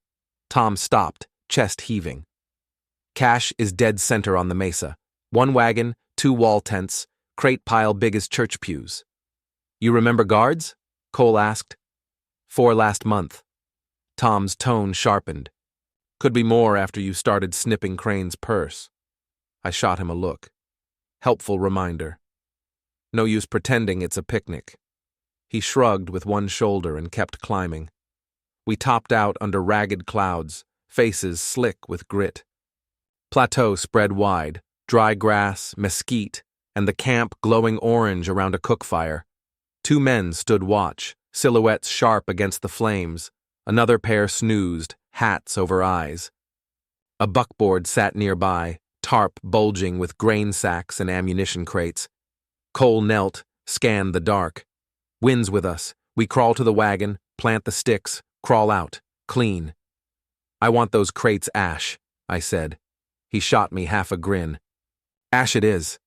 Tom stopped, chest heaving. Cache is dead center on the mesa. 1 wagon, 2 wall tents, crate pile big as church pews. You remember guards? Cole asked. 4 last month. Tom's tone sharpened. Could be more after you started snipping Crane's purse. I shot him a look. Helpful reminder. No use pretending it's a picnic. He shrugged with one shoulder and kept climbing. We topped out under ragged clouds, faces slick with grit. Plateau spread wide, dry grass, mesquite, and the camp glowing orange around a cook fire. 2 men stood watch, silhouettes sharp against the flames. Another pair snoozed, hats over eyes. A buckboard sat nearby, tarp bulging with grain sacks and ammunition crates. Cole knelt, scanned the dark. Wind's with us. We crawl to the wagon, plant the sticks, crawl out, clean. I want those crates ash, I said. He shot me half a grin. Ash it is.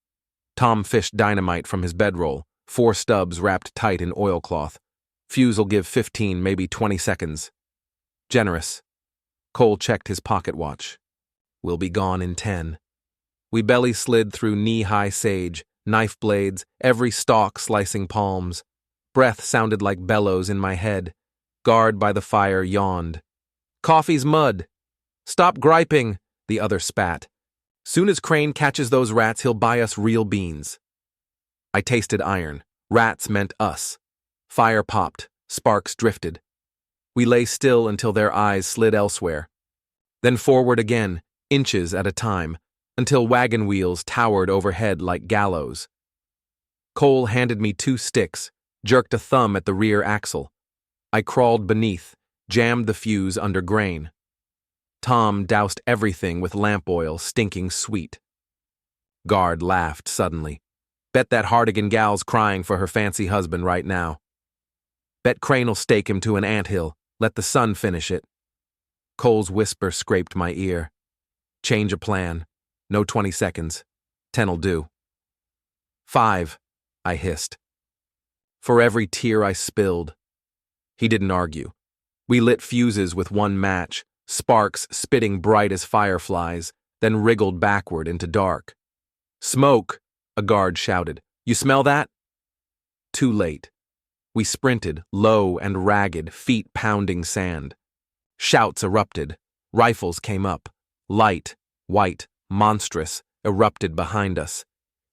Tom fished dynamite from his bedroll, 4 stubs wrapped tight in oilcloth. Fuse'll give 15, maybe 20 seconds. Generous. Cole checked his pocket watch. We'll be gone in 10. We belly slid through knee-high sage, knife blades, every stalk slicing palms. Breath sounded like bellows in my head. Guard by the fire yawned. Coffee's mud. Stop griping, the other spat. Soon as Crane catches those rats, he'll buy us real beans. I tasted iron. Rats meant us. Fire popped. Sparks drifted. We lay still until their eyes slid elsewhere. Then forward again, inches at a time, until wagon wheels towered overhead like gallows. Cole handed me 2 sticks, jerked a thumb at the rear axle. I crawled beneath, jammed the fuse under grain. Tom doused everything with lamp oil, stinking sweet. Guard laughed suddenly. Bet that Hardigan gal's crying for her fancy husband right now. Bet Crane'll stake him to an anthill. Let the sun finish it. Cole's whisper scraped my ear. Change of plan. No 20 seconds. 10'll do. 5, I hissed. For every tear I spilled. He didn't argue. We lit fuses with one match, sparks spitting bright as fireflies, then wriggled backward into dark. Smoke, a guard shouted. You smell that? Too late. We sprinted, low and ragged, feet pounding sand. Shouts erupted. Rifles came up. Light, white, monstrous, erupted behind us.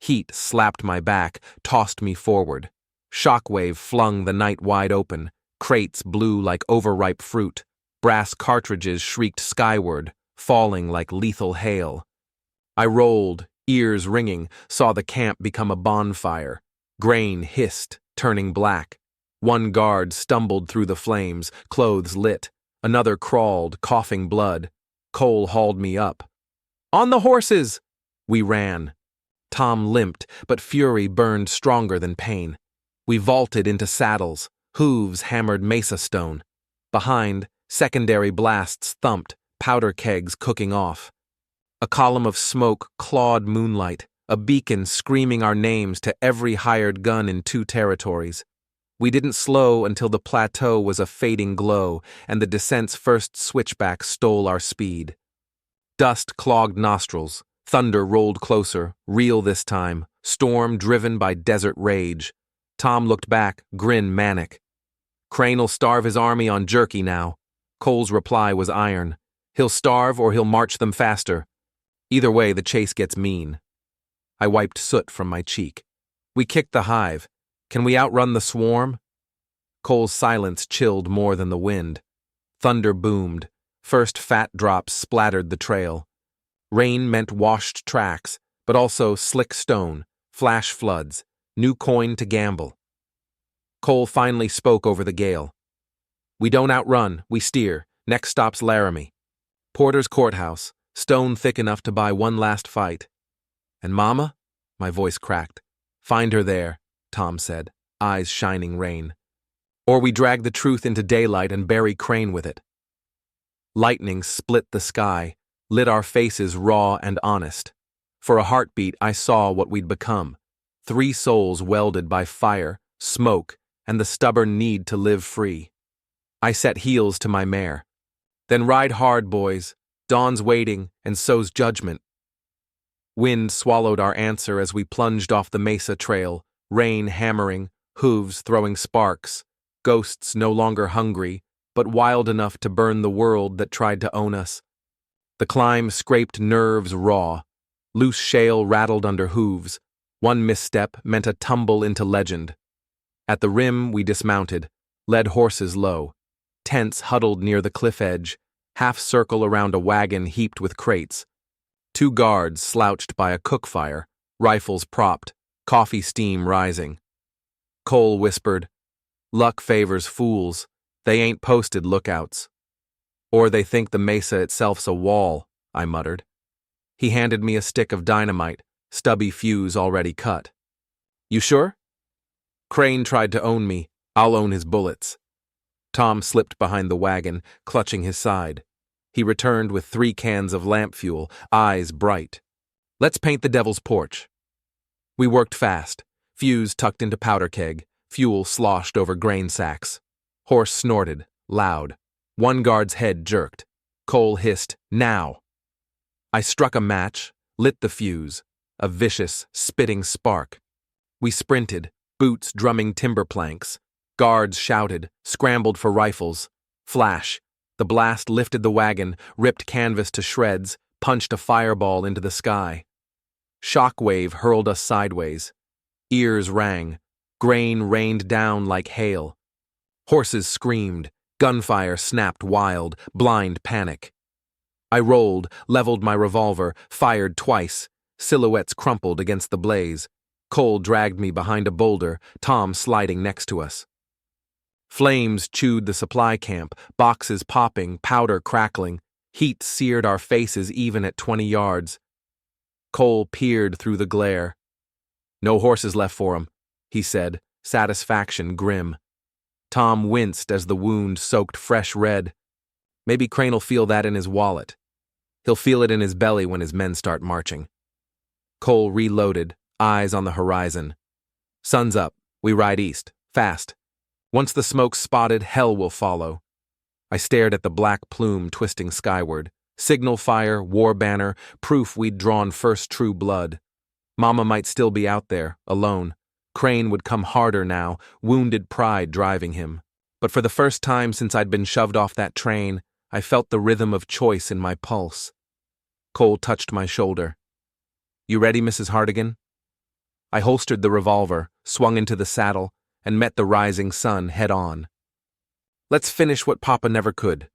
Heat slapped my back, tossed me forward. Shockwave flung the night wide open. Crates blew like overripe fruit. Brass cartridges shrieked skyward, falling like lethal hail. I rolled, ears ringing, saw the camp become a bonfire. Grain hissed, turning black. One guard stumbled through the flames, clothes lit. Another crawled, coughing blood. Cole hauled me up. On the horses! We ran. Tom limped, but fury burned stronger than pain. We vaulted into saddles. Hooves hammered mesa stone. Behind, secondary blasts thumped, powder kegs cooking off. A column of smoke clawed moonlight, a beacon screaming our names to every hired gun in 2 territories. We didn't slow until the plateau was a fading glow and the descent's first switchback stole our speed. Dust clogged nostrils. Thunder rolled closer, real this time, storm driven by desert rage. Tom looked back, grin manic. Crane'll starve his army on jerky now. Cole's reply was iron. He'll starve or he'll march them faster. Either way, the chase gets mean. I wiped soot from my cheek. We kicked the hive. Can we outrun the swarm? Cole's silence chilled more than the wind. Thunder boomed. First fat drops splattered the trail. Rain meant washed tracks, but also slick stone, flash floods, new coin to gamble. Cole finally spoke over the gale. We don't outrun, we steer. Next stop's Laramie. Porter's courthouse, stone thick enough to buy one last fight. And Mama? My voice cracked. Find her there, Tom said, eyes shining rain. Or we drag the truth into daylight and bury Crane with it. Lightning split the sky, lit our faces raw and honest. For a heartbeat, I saw what we'd become. 3 souls welded by fire, smoke, and the stubborn need to live free. I set heels to my mare. Then ride hard, boys. Dawn's waiting, and so's judgment. Wind swallowed our answer as we plunged off the mesa trail, rain hammering, hooves throwing sparks, ghosts no longer hungry, but wild enough to burn the world that tried to own us. The climb scraped nerves raw. Loose shale rattled under hooves. One misstep meant a tumble into legend. At the rim, we dismounted, led horses low. Tents huddled near the cliff edge, half circle around a wagon heaped with crates. 2 guards slouched by a cook fire, rifles propped, coffee steam rising. Cole whispered, Luck favors fools. They ain't posted lookouts. Or they think the mesa itself's a wall, I muttered. He handed me a stick of dynamite, stubby fuse already cut. You sure? Crane tried to own me. I'll own his bullets. Tom slipped behind the wagon, clutching his side. He returned with 3 cans of lamp fuel, eyes bright. Let's paint the devil's porch. We worked fast, fuse tucked into powder keg, fuel sloshed over grain sacks. Horse snorted, loud. One guard's head jerked. Cole hissed, now. I struck a match, lit the fuse, a vicious, spitting spark. We sprinted, boots drumming timber planks. Guards shouted, scrambled for rifles. Flash. The blast lifted the wagon, ripped canvas to shreds, punched a fireball into the sky. Shockwave hurled us sideways. Ears rang. Grain rained down like hail. Horses screamed. Gunfire snapped wild, blind panic. I rolled, leveled my revolver, fired twice. Silhouettes crumpled against the blaze. Cole dragged me behind a boulder, Tom sliding next to us. Flames chewed the supply camp, boxes popping, powder crackling. Heat seared our faces even at 20 yards. Cole peered through the glare. No horses left for him, he said, satisfaction grim. Tom winced as the wound soaked fresh red. Maybe Crane'll feel that in his wallet. He'll feel it in his belly when his men start marching. Cole reloaded, eyes on the horizon. Sun's up. We ride east. Fast. Once the smoke's spotted, hell will follow. I stared at the black plume twisting skyward. Signal fire, war banner, proof we'd drawn first true blood. Mama might still be out there, alone. Crane would come harder now, wounded pride driving him. But for the first time since I'd been shoved off that train, I felt the rhythm of choice in my pulse. Cole touched my shoulder. You ready, Mrs. Hardigan? I holstered the revolver, swung into the saddle, and met the rising sun head on. Let's finish what Papa never could.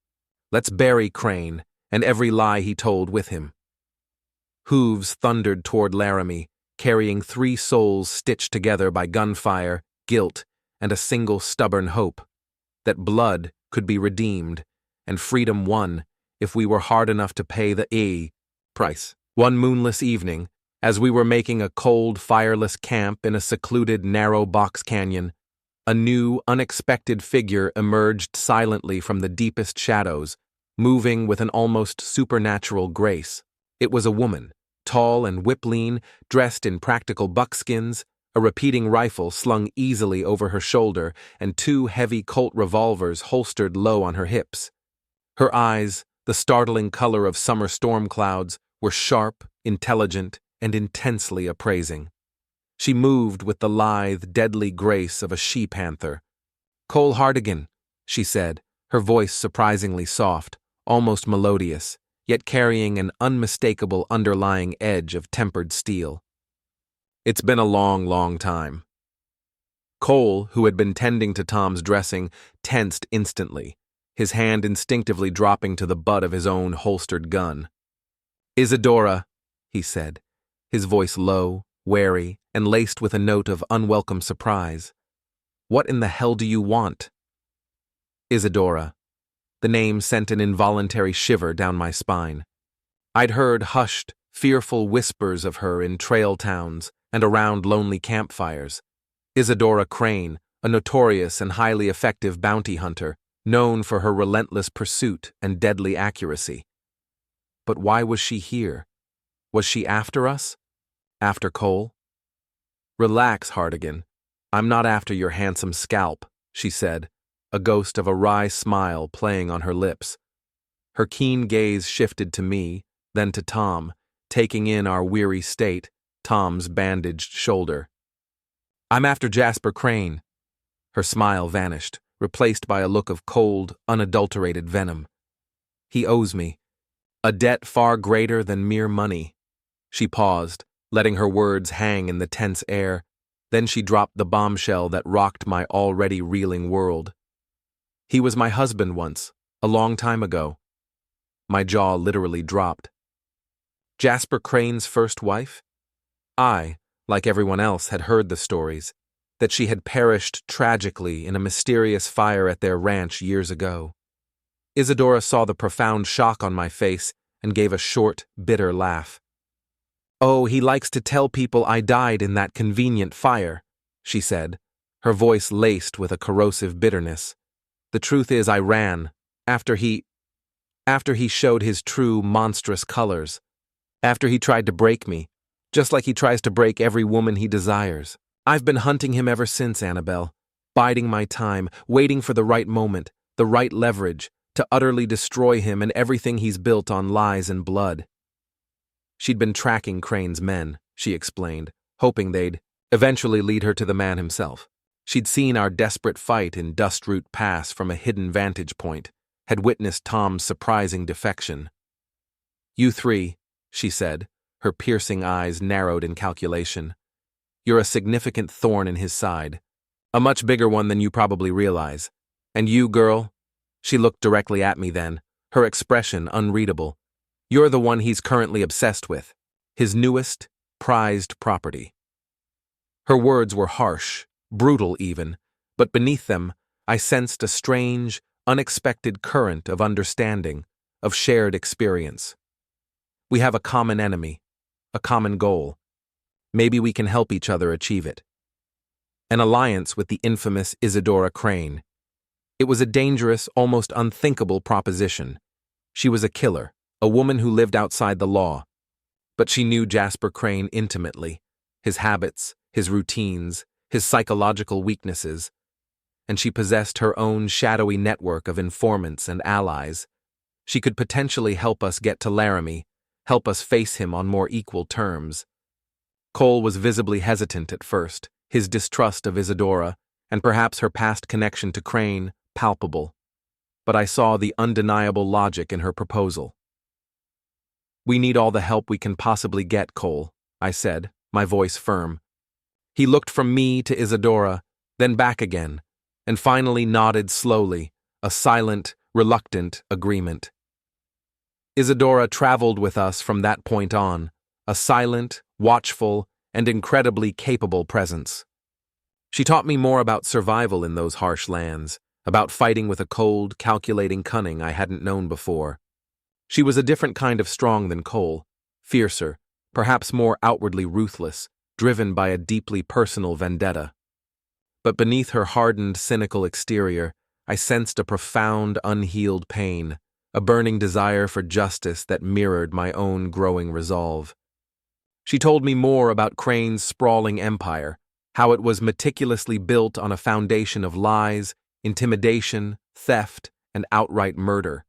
Let's bury Crane, and every lie he told with him. Hooves thundered toward Laramie, carrying 3 souls stitched together by gunfire, guilt, and a single stubborn hope. That blood could be redeemed, and freedom won if we were hard enough to pay the price. One moonless evening, as we were making a cold, fireless camp in a secluded, narrow box canyon, a new, unexpected figure emerged silently from the deepest shadows, moving with an almost supernatural grace. It was a woman, tall and whip-lean, dressed in practical buckskins, a repeating rifle slung easily over her shoulder, and 2 heavy Colt revolvers holstered low on her hips. Her eyes, the startling color of summer storm clouds, were sharp, intelligent, and intensely appraising. She moved with the lithe, deadly grace of a she-panther. Cole Hardigan, she said, her voice surprisingly soft, almost melodious, yet carrying an unmistakable underlying edge of tempered steel. It's been a long, long time. Cole, who had been tending to Tom's dressing, tensed instantly, his hand instinctively dropping to the butt of his own holstered gun. Isadora, he said, his voice low, wary, and laced with a note of unwelcome surprise. What in the hell do you want? Isadora. The name sent an involuntary shiver down my spine. I'd heard hushed, fearful whispers of her in trail towns and around lonely campfires. Isadora Crane, a notorious and highly effective bounty hunter, known for her relentless pursuit and deadly accuracy. But why was she here? Was she after us? After Cole? Relax, Hardigan. I'm not after your handsome scalp, she said, a ghost of a wry smile playing on her lips. Her keen gaze shifted to me, then to Tom, taking in our weary state, Tom's bandaged shoulder. I'm after Jasper Crane. Her smile vanished, replaced by a look of cold, unadulterated venom. He owes me. A debt far greater than mere money. She paused, letting her words hang in the tense air. Then she dropped the bombshell that rocked my already reeling world. He was my husband once, a long time ago. My jaw literally dropped. Jasper Crane's first wife? I, like everyone else, had heard the stories, that she had perished tragically in a mysterious fire at their ranch years ago. Isadora saw the profound shock on my face and gave a short, bitter laugh. Oh, he likes to tell people I died in that convenient fire, she said, her voice laced with a corrosive bitterness. The truth is I ran, after he showed his true, monstrous colors, after he tried to break me, just like he tries to break every woman he desires. I've been hunting him ever since, Annabelle, biding my time, waiting for the right moment, the right leverage, to utterly destroy him and everything he's built on lies and blood. She'd been tracking Crane's men, she explained, hoping they'd eventually lead her to the man himself. She'd seen our desperate fight in Dust Root Pass from a hidden vantage point, had witnessed Tom's surprising defection. You 3, she said, her piercing eyes narrowed in calculation. You're a significant thorn in his side, a much bigger one than you probably realize. And you, girl? She looked directly at me then, her expression unreadable. You're the one he's currently obsessed with, his newest, prized property. Her words were harsh, brutal even, but beneath them, I sensed a strange, unexpected current of understanding, of shared experience. We have a common enemy, a common goal. Maybe we can help each other achieve it. An alliance with the infamous Isadora Crane, It was a dangerous, almost unthinkable proposition. She was a killer, a woman who lived outside the law. But she knew Jasper Crane intimately, his habits, his routines, his psychological weaknesses, and she possessed her own shadowy network of informants and allies. She could potentially help us get to Laramie, help us face him on more equal terms. Cole was visibly hesitant at first, his distrust of Isadora, and perhaps her past connection to Crane, palpable. But I saw the undeniable logic in her proposal. "We need all the help we can possibly get, Cole," I said, my voice firm. He looked from me to Isadora, then back again, and finally nodded slowly, a silent, reluctant agreement. Isadora traveled with us from that point on, a silent, watchful, and incredibly capable presence. She taught me more about survival in those harsh lands, about fighting with a cold, calculating cunning I hadn't known before. She was a different kind of strong than Cole, fiercer, perhaps more outwardly ruthless, driven by a deeply personal vendetta. But beneath her hardened, cynical exterior, I sensed a profound, unhealed pain, a burning desire for justice that mirrored my own growing resolve. She told me more about Crane's sprawling empire, how it was meticulously built on a foundation of lies, intimidation, theft, and outright murder.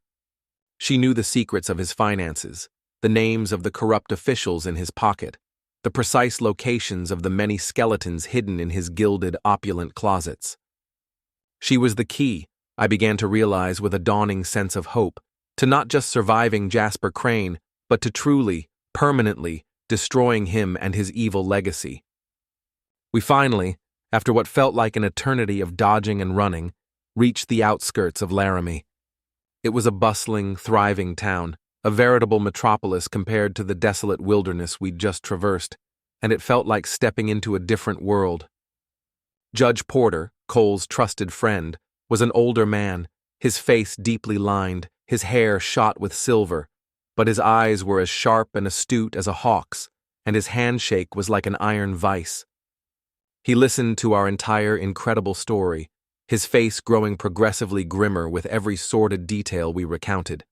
She knew the secrets of his finances, the names of the corrupt officials in his pocket, the precise locations of the many skeletons hidden in his gilded, opulent closets. She was the key, I began to realize with a dawning sense of hope, to not just surviving Jasper Crane, but to truly, permanently, destroying him and his evil legacy. We finally, after what felt like an eternity of dodging and running, reached the outskirts of Laramie. It was a bustling, thriving town, a veritable metropolis compared to the desolate wilderness we'd just traversed, and it felt like stepping into a different world. Judge Porter, Cole's trusted friend, was an older man, his face deeply lined, his hair shot with silver, but his eyes were as sharp and astute as a hawk's, and his handshake was like an iron vice. He listened to our entire incredible story, his face growing progressively grimmer with every sordid detail we recounted.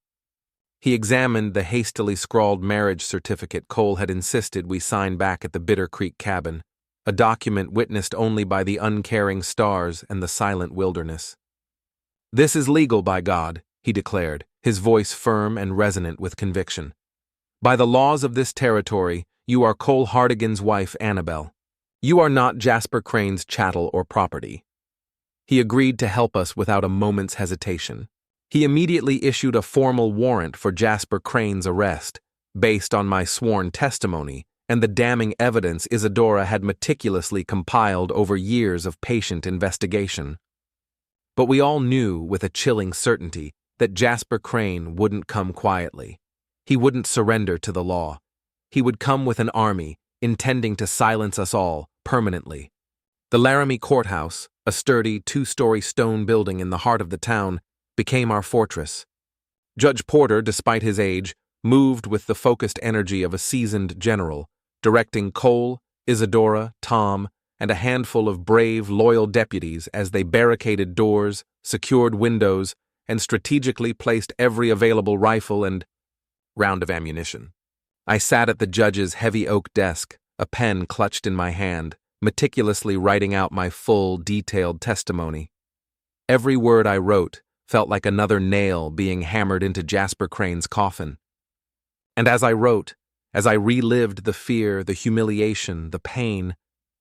He examined the hastily scrawled marriage certificate Cole had insisted we sign back at the Bitter Creek cabin, a document witnessed only by the uncaring stars and the silent wilderness. "This is legal, by God," he declared, his voice firm and resonant with conviction. "By the laws of this territory, you are Cole Hartigan's wife, Annabelle. You are not Jasper Crane's chattel or property." He agreed to help us without a moment's hesitation. He immediately issued a formal warrant for Jasper Crane's arrest, based on my sworn testimony and the damning evidence Isadora had meticulously compiled over years of patient investigation. But we all knew with a chilling certainty that Jasper Crane wouldn't come quietly. He wouldn't surrender to the law. He would come with an army, intending to silence us all, permanently. The Laramie Courthouse, a sturdy two-story stone building in the heart of the town, became our fortress. Judge Porter, despite his age, moved with the focused energy of a seasoned general, directing Cole, Isadora, Tom, and a handful of brave, loyal deputies as they barricaded doors, secured windows, and strategically placed every available rifle and round of ammunition. I sat at the judge's heavy oak desk, a pen clutched in my hand, meticulously writing out my full, detailed testimony. Every word I wrote felt like another nail being hammered into Jasper Crane's coffin. And as I wrote, as I relived the fear, the humiliation, the pain,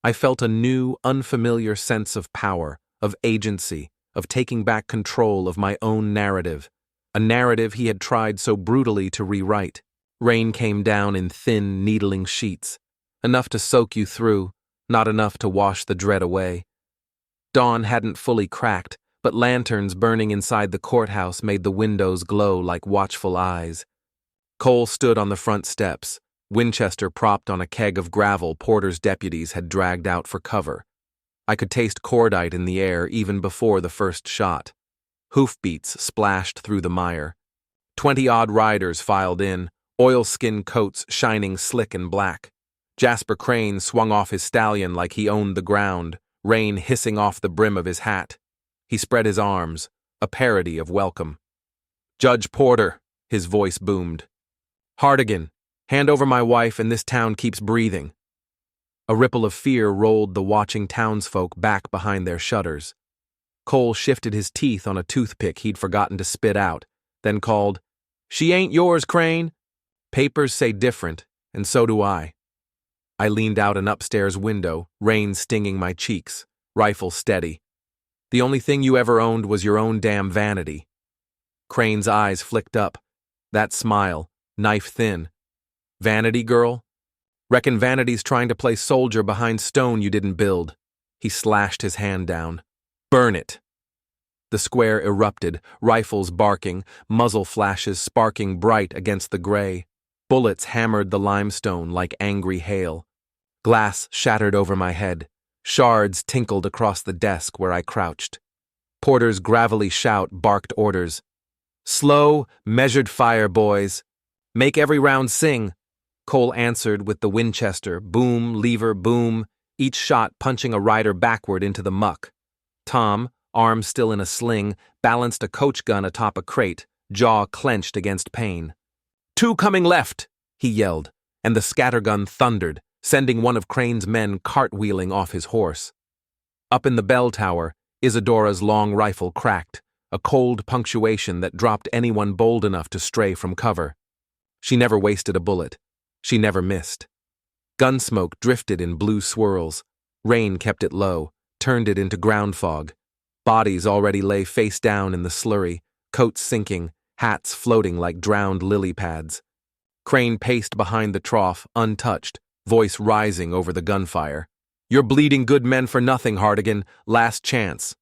I felt a new, unfamiliar sense of power, of agency, of taking back control of my own narrative, a narrative he had tried so brutally to rewrite. Rain came down in thin, needling sheets, enough to soak you through, not enough to wash the dread away. Dawn hadn't fully cracked, but lanterns burning inside the courthouse made the windows glow like watchful eyes. Cole stood on the front steps, Winchester propped on a keg of gravel Porter's deputies had dragged out for cover. I could taste cordite in the air even before the first shot. Hoofbeats splashed through the mire. 20-odd riders filed in, oilskin coats shining slick and black. Jasper Crane swung off his stallion like he owned the ground, rain hissing off the brim of his hat. He spread his arms, a parody of welcome. "Judge Porter," his voice boomed. "Hardigan, hand over my wife and this town keeps breathing." A ripple of fear rolled the watching townsfolk back behind their shutters. Cole shifted his teeth on a toothpick he'd forgotten to spit out, then called, "She ain't yours, Crane." "Papers say different, and so do I." I leaned out an upstairs window, rain stinging my cheeks, rifle steady. "The only thing you ever owned was your own damn vanity." Crane's eyes flicked up. That smile, knife thin. "Vanity, girl? Reckon vanity's trying to play soldier behind stone you didn't build." He slashed his hand down. "Burn it." The square erupted, rifles barking, muzzle flashes sparking bright against the gray. Bullets hammered the limestone like angry hail. Glass shattered over my head. Shards tinkled across the desk where I crouched. Porter's gravelly shout barked orders. "Slow, measured fire, boys. Make every round sing." Cole answered with the Winchester, boom, lever, boom, each shot punching a rider backward into the muck. Tom, arm still in a sling, balanced a coach gun atop a crate, jaw clenched against pain. "Two coming left," he yelled, and the scattergun thundered, sending one of Crane's men cartwheeling off his horse. Up in the bell tower, Isadora's long rifle cracked, a cold punctuation that dropped anyone bold enough to stray from cover. She never wasted a bullet. She never missed. Gunsmoke drifted in blue swirls. Rain kept it low, turned it into ground fog. Bodies already lay face down in the slurry, coats sinking, hats floating like drowned lily pads. Crane paced behind the trough, untouched, voice rising over the gunfire. "You're bleeding good men for nothing, Hardigan. Last chance."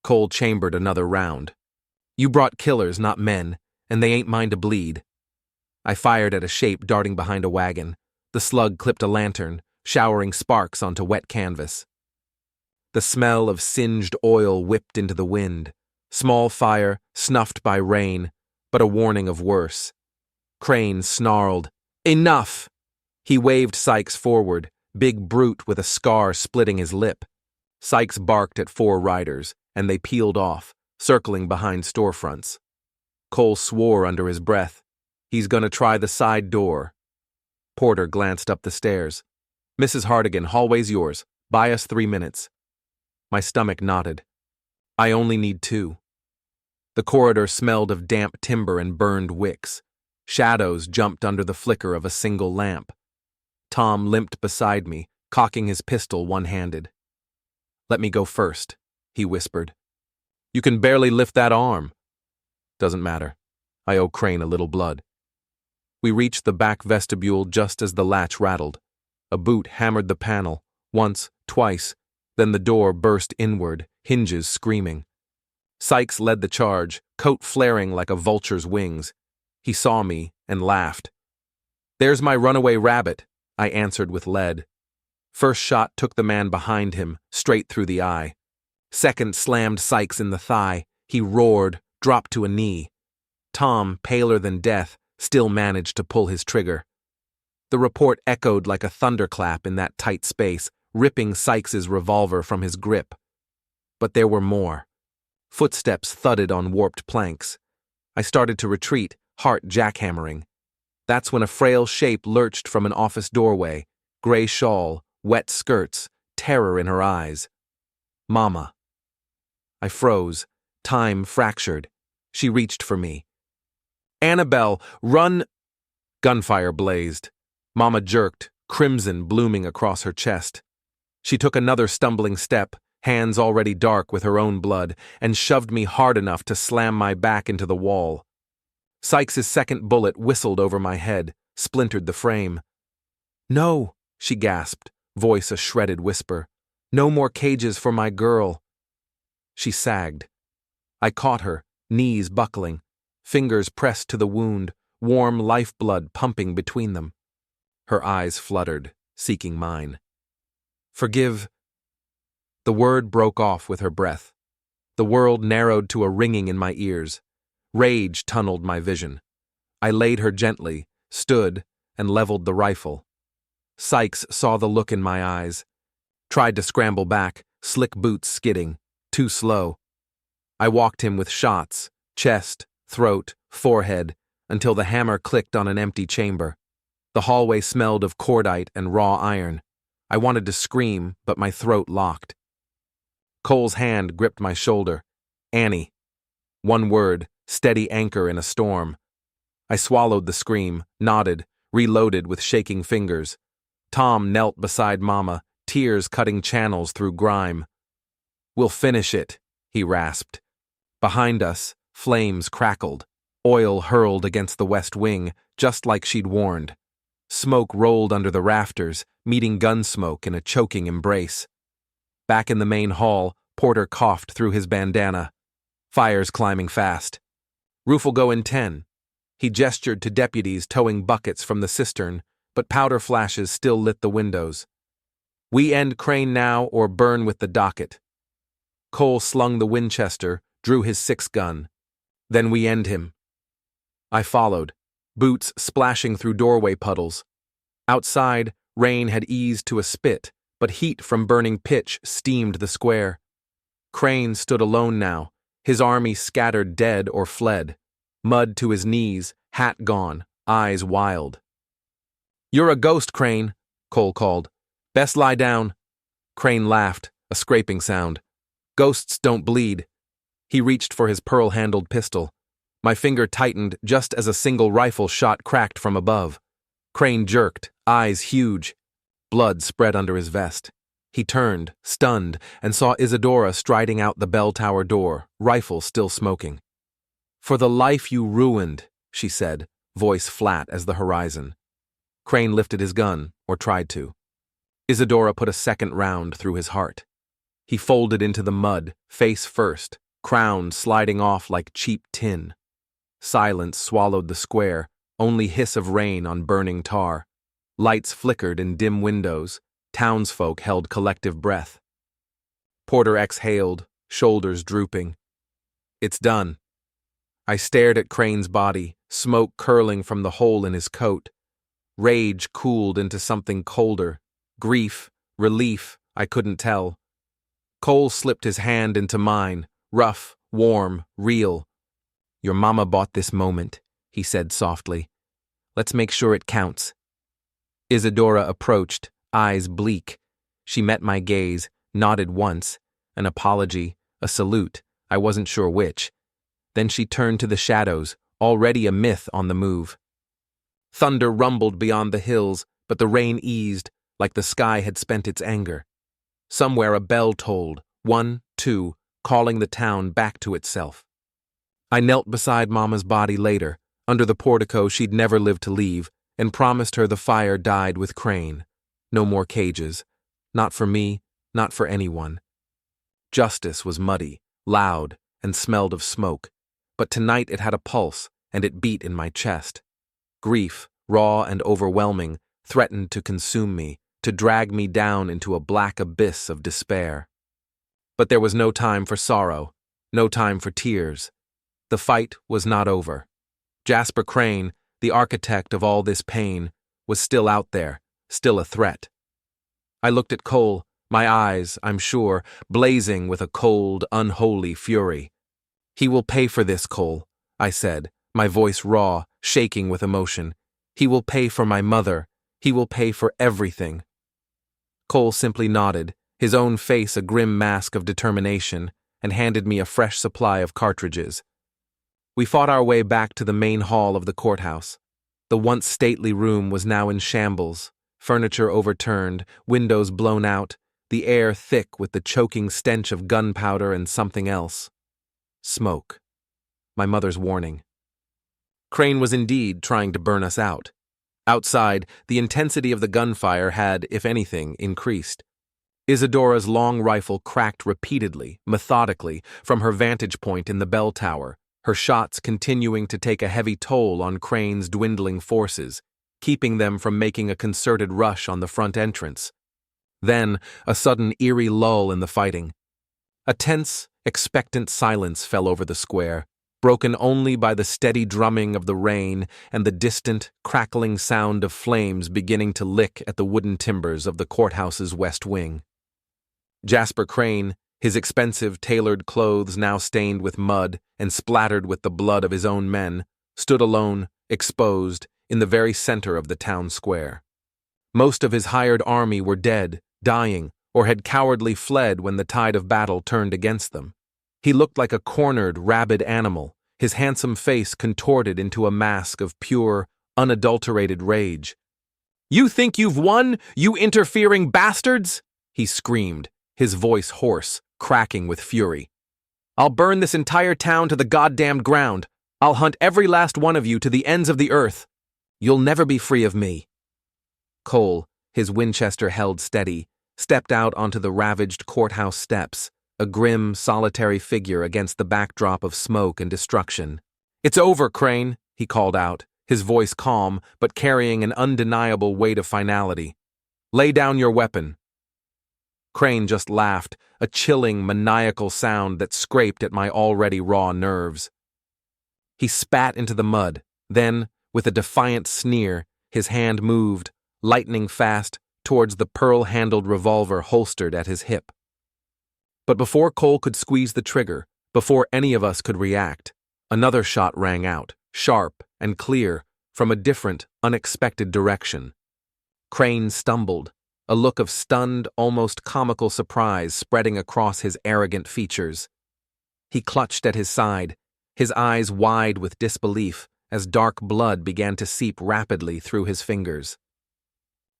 Cole chambered another round. "You brought killers, not men, and they ain't mine to bleed." I fired at a shape darting behind a wagon. The slug clipped a lantern, showering sparks onto wet canvas. The smell of singed oil whipped into the wind. Small fire, snuffed by rain, but a warning of worse. Crane snarled, "Enough!" He waved Sykes forward, big brute with a scar splitting his lip. Sykes barked at 4 riders, and they peeled off, circling behind storefronts. Cole swore under his breath. "He's gonna try the side door." Porter glanced up the stairs. "Mrs. Hardigan, hallway's yours. Buy us 3 minutes." My stomach knotted. "I only need 2. The corridor smelled of damp timber and burned wicks. Shadows jumped under the flicker of a single lamp. Tom limped beside me, cocking his pistol one-handed. "Let me go first," he whispered. "You can barely lift that arm." "Doesn't matter. I owe Crane a little blood." We reached the back vestibule just as the latch rattled. A boot hammered the panel, once, twice, then the door burst inward, hinges screaming. Sykes led the charge, coat flaring like a vulture's wings. He saw me and laughed. "There's my runaway rabbit," I answered with lead. First shot took the man behind him, straight through the eye. Second slammed Sykes in the thigh. He roared, dropped to a knee. Tom, paler than death, still managed to pull his trigger. The report echoed like a thunderclap in that tight space, ripping Sykes's revolver from his grip. But there were more. Footsteps thudded on warped planks. I started to retreat, heart jackhammering. That's when a frail shape lurched from an office doorway, gray shawl, wet skirts, terror in her eyes. Mama. I froze, time fractured. She reached for me. "Annabelle, run!" Gunfire blazed. Mama jerked, crimson blooming across her chest. She took another stumbling step, hands already dark with her own blood, and shoved me hard enough to slam my back into the wall. Sykes' second bullet whistled over my head, splintered the frame. "No," she gasped, voice a shredded whisper. "No more cages for my girl." She sagged. I caught her, knees buckling, fingers pressed to the wound, warm lifeblood pumping between them. Her eyes fluttered, seeking mine. "Forgive." The word broke off with her breath. The world narrowed to a ringing in my ears. Rage tunneled my vision. I laid her gently, stood, and leveled the rifle. Sykes saw the look in my eyes. Tried to scramble back, slick boots skidding. Too slow. I walked him with shots, chest, throat, forehead, until the hammer clicked on an empty chamber. The hallway smelled of cordite and raw iron. I wanted to scream, but my throat locked. Cole's hand gripped my shoulder. Annie. One word, steady anchor in a storm. I swallowed the scream, nodded, reloaded with shaking fingers. Tom knelt beside Mama, tears cutting channels through grime. "We'll finish it," he rasped. Behind us, flames crackled. Oil hurled against the west wing, just like she'd warned. Smoke rolled under the rafters, meeting gun smoke in a choking embrace. Back in the main hall, Porter coughed through his bandana. Fire's climbing fast. "Roof'll go in 10. He gestured to deputies towing buckets from the cistern, but powder flashes still lit the windows. "We end Crane now or burn with the docket." Cole slung the Winchester, drew his 6-gun. "Then we end him." I followed, boots splashing through doorway puddles. Outside, rain had eased to a spit, but heat from burning pitch steamed the square. Crane stood alone now, his army scattered dead or fled. Mud to his knees, hat gone, eyes wild. "You're a ghost, Crane," Cole called. "Best lie down." Crane laughed, a scraping sound. "Ghosts don't bleed." He reached for his pearl-handled pistol. My finger tightened just as a single rifle shot cracked from above. Crane jerked, eyes huge. Blood spread under his vest. He turned, stunned, and saw Isadora striding out the bell tower door, rifle still smoking. "For the life you ruined," she said, voice flat as the horizon. Crane lifted his gun, or tried to. Isadora put a second round through his heart. He folded into the mud, face first, crown sliding off like cheap tin. Silence swallowed the square, only hiss of rain on burning tar. Lights flickered in dim windows. Townsfolk held collective breath. Porter exhaled, shoulders drooping. "It's done." I stared at Crane's body, smoke curling from the hole in his coat. Rage cooled into something colder. Grief, relief, I couldn't tell. Cole slipped his hand into mine, rough, warm, real. "Your mama bought this moment," he said softly. "Let's make sure it counts." Isadora approached, eyes bleak. She met my gaze, nodded once, an apology, a salute, I wasn't sure which. Then she turned to the shadows, already a myth on the move. Thunder rumbled beyond the hills, but the rain eased, like the sky had spent its anger. Somewhere a bell tolled, 1, 2, calling the town back to itself. I knelt beside Mama's body later, under the portico she'd never lived to leave, and promised her the fire died with Crane. No more cages. Not for me, not for anyone. Justice was muddy, loud, and smelled of smoke, but tonight it had a pulse, and it beat in my chest. Grief, raw and overwhelming, threatened to consume me, to drag me down into a black abyss of despair. But there was no time for sorrow, no time for tears. The fight was not over. Jasper Crane, the architect of all this pain, was still out there, still a threat. I looked at Cole, my eyes, I'm sure, blazing with a cold, unholy fury. "He will pay for this, Cole," I said, my voice raw, shaking with emotion. "He will pay for my mother. He will pay for everything." Cole simply nodded, his own face a grim mask of determination, and handed me a fresh supply of cartridges. We fought our way back to the main hall of the courthouse. The once stately room was now in shambles, furniture overturned, windows blown out, the air thick with the choking stench of gunpowder and something else. Smoke. My mother's warning. Crane was indeed trying to burn us out. Outside, the intensity of the gunfire had, if anything, increased. Isadora's long rifle cracked repeatedly, methodically, from her vantage point in the bell tower, her shots continuing to take a heavy toll on Crane's dwindling forces, keeping them from making a concerted rush on the front entrance. Then, a sudden eerie lull in the fighting. A tense, expectant silence fell over the square, broken only by the steady drumming of the rain and the distant, crackling sound of flames beginning to lick at the wooden timbers of the courthouse's west wing. Jasper Crane, his expensive, tailored clothes now stained with mud and splattered with the blood of his own men, stood alone, exposed, in the very center of the town square. Most of his hired army were dead, dying, or had cowardly fled when the tide of battle turned against them. He looked like a cornered, rabid animal, his handsome face contorted into a mask of pure, unadulterated rage. "You think you've won, you interfering bastards?" he screamed, his voice hoarse, cracking with fury. "I'll burn this entire town to the goddamned ground. I'll hunt every last one of you to the ends of the earth. You'll never be free of me." Cole, his Winchester held steady, stepped out onto the ravaged courthouse steps, a grim, solitary figure against the backdrop of smoke and destruction. "It's over, Crane," he called out, his voice calm but carrying an undeniable weight of finality. "Lay down your weapon." Crane just laughed, a chilling, maniacal sound that scraped at my already raw nerves. He spat into the mud, then, with a defiant sneer, his hand moved, lightning fast, towards the pearl-handled revolver holstered at his hip. But before Cole could squeeze the trigger, before any of us could react, another shot rang out, sharp and clear, from a different, unexpected direction. Crane stumbled, a look of stunned, almost comical surprise spreading across his arrogant features. He clutched at his side, his eyes wide with disbelief as dark blood began to seep rapidly through his fingers.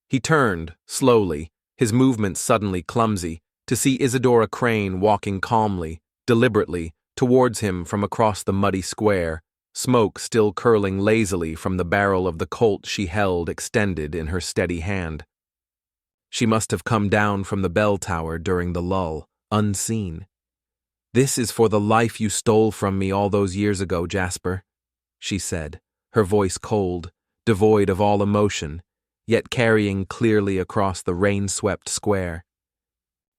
He turned, slowly, his movements suddenly clumsy, to see Isadora Crane walking calmly, deliberately, towards him from across the muddy square, smoke still curling lazily from the barrel of the Colt she held extended in her steady hand. She must have come down from the bell tower during the lull, unseen. "This is for the life you stole from me all those years ago, Jasper," she said, her voice cold, devoid of all emotion, yet carrying clearly across the rain-swept square.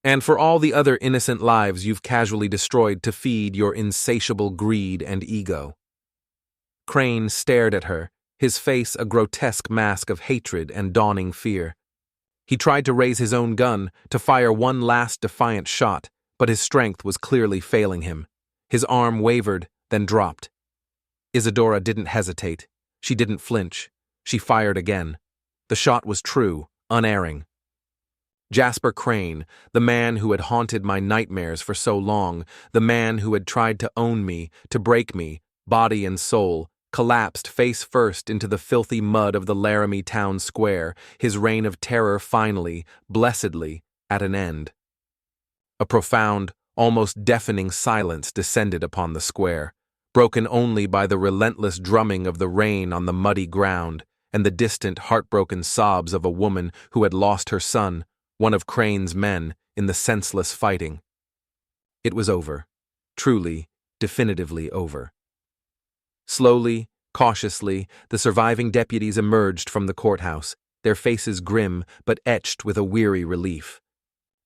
"And for all the other innocent lives you've casually destroyed to feed your insatiable greed and ego." Crane stared at her, his face a grotesque mask of hatred and dawning fear. He tried to raise his own gun, to fire one last defiant shot, but his strength was clearly failing him. His arm wavered, then dropped. Isadora didn't hesitate. She didn't flinch. She fired again. The shot was true, unerring. Jasper Crane, the man who had haunted my nightmares for so long, the man who had tried to own me, to break me, body and soul, collapsed face first into the filthy mud of the Laramie town square, his reign of terror finally, blessedly, at an end. A profound, almost deafening silence descended upon the square, broken only by the relentless drumming of the rain on the muddy ground and the distant, heartbroken sobs of a woman who had lost her son, one of Crane's men, in the senseless fighting. It was over. Truly, definitively over. Slowly, cautiously, the surviving deputies emerged from the courthouse, their faces grim but etched with a weary relief.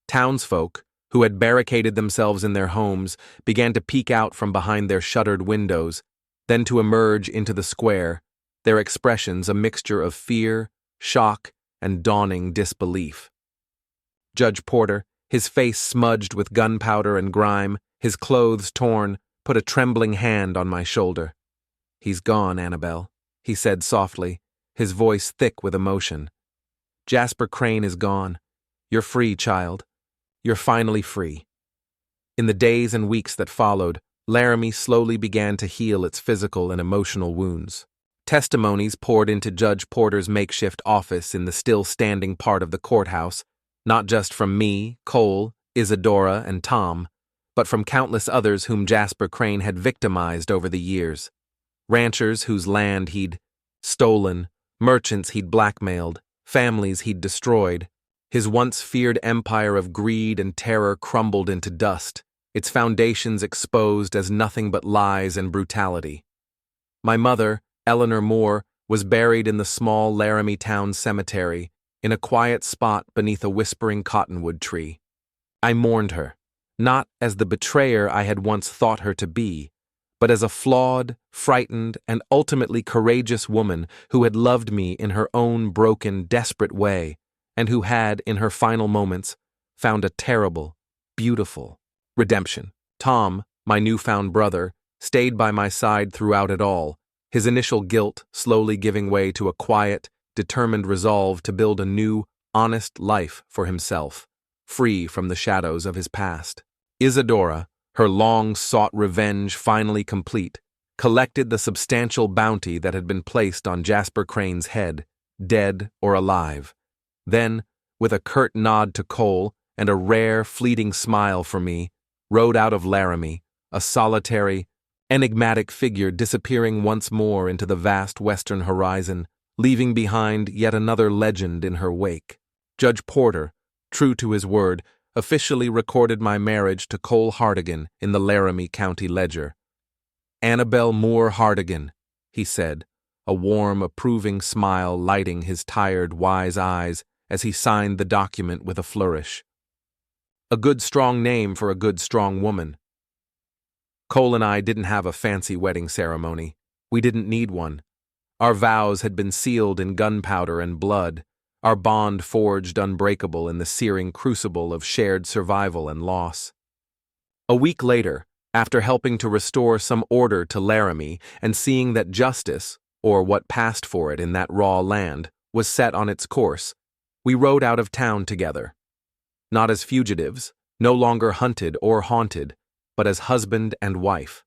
Townsfolk, who had barricaded themselves in their homes, began to peek out from behind their shuttered windows, then to emerge into the square, their expressions a mixture of fear, shock, and dawning disbelief. Judge Porter, his face smudged with gunpowder and grime, his clothes torn, put a trembling hand on my shoulder. "He's gone, Annabelle," he said softly, his voice thick with emotion. "Jasper Crane is gone. You're free, child. You're finally free." In the days and weeks that followed, Laramie slowly began to heal its physical and emotional wounds. Testimonies poured into Judge Porter's makeshift office in the still-standing part of the courthouse, not just from me, Cole, Isadora, and Tom, but from countless others whom Jasper Crane had victimized over the years. Ranchers whose land he'd stolen, merchants he'd blackmailed, families he'd destroyed. His once feared empire of greed and terror crumbled into dust, its foundations exposed as nothing but lies and brutality. My mother, Eleanor Moore, was buried in the small Laramie town cemetery, in a quiet spot beneath a whispering cottonwood tree. I mourned her, not as the betrayer I had once thought her to be, but as a flawed, frightened, and ultimately courageous woman who had loved me in her own broken, desperate way, and who had, in her final moments, found a terrible, beautiful, Redemption. Tom, my newfound brother, stayed by my side throughout it all, his initial guilt slowly giving way to a quiet, determined resolve to build a new, honest life for himself, free from the shadows of his past. Isadora, her long-sought revenge finally complete, collected the substantial bounty that had been placed on Jasper Crane's head, dead or alive. Then, with a curt nod to Cole and a rare, fleeting smile for me, rode out of Laramie, a solitary, enigmatic figure disappearing once more into the vast western horizon, leaving behind yet another legend in her wake. Judge Porter, true to his word, officially recorded my marriage to Cole Hartigan in the Laramie County Ledger. "Annabelle Moore Hartigan," he said, a warm, approving smile lighting his tired, wise eyes as he signed the document with a flourish. A good, strong name for a good, strong woman. Cole and I didn't have a fancy wedding ceremony. We didn't need one. Our vows had been sealed in gunpowder and blood, our bond forged unbreakable in the searing crucible of shared survival and loss. A week later, after helping to restore some order to Laramie and seeing that justice, or what passed for it in that raw land, was set on its course, we rode out of town together. Not as fugitives, no longer hunted or haunted, but as husband and wife.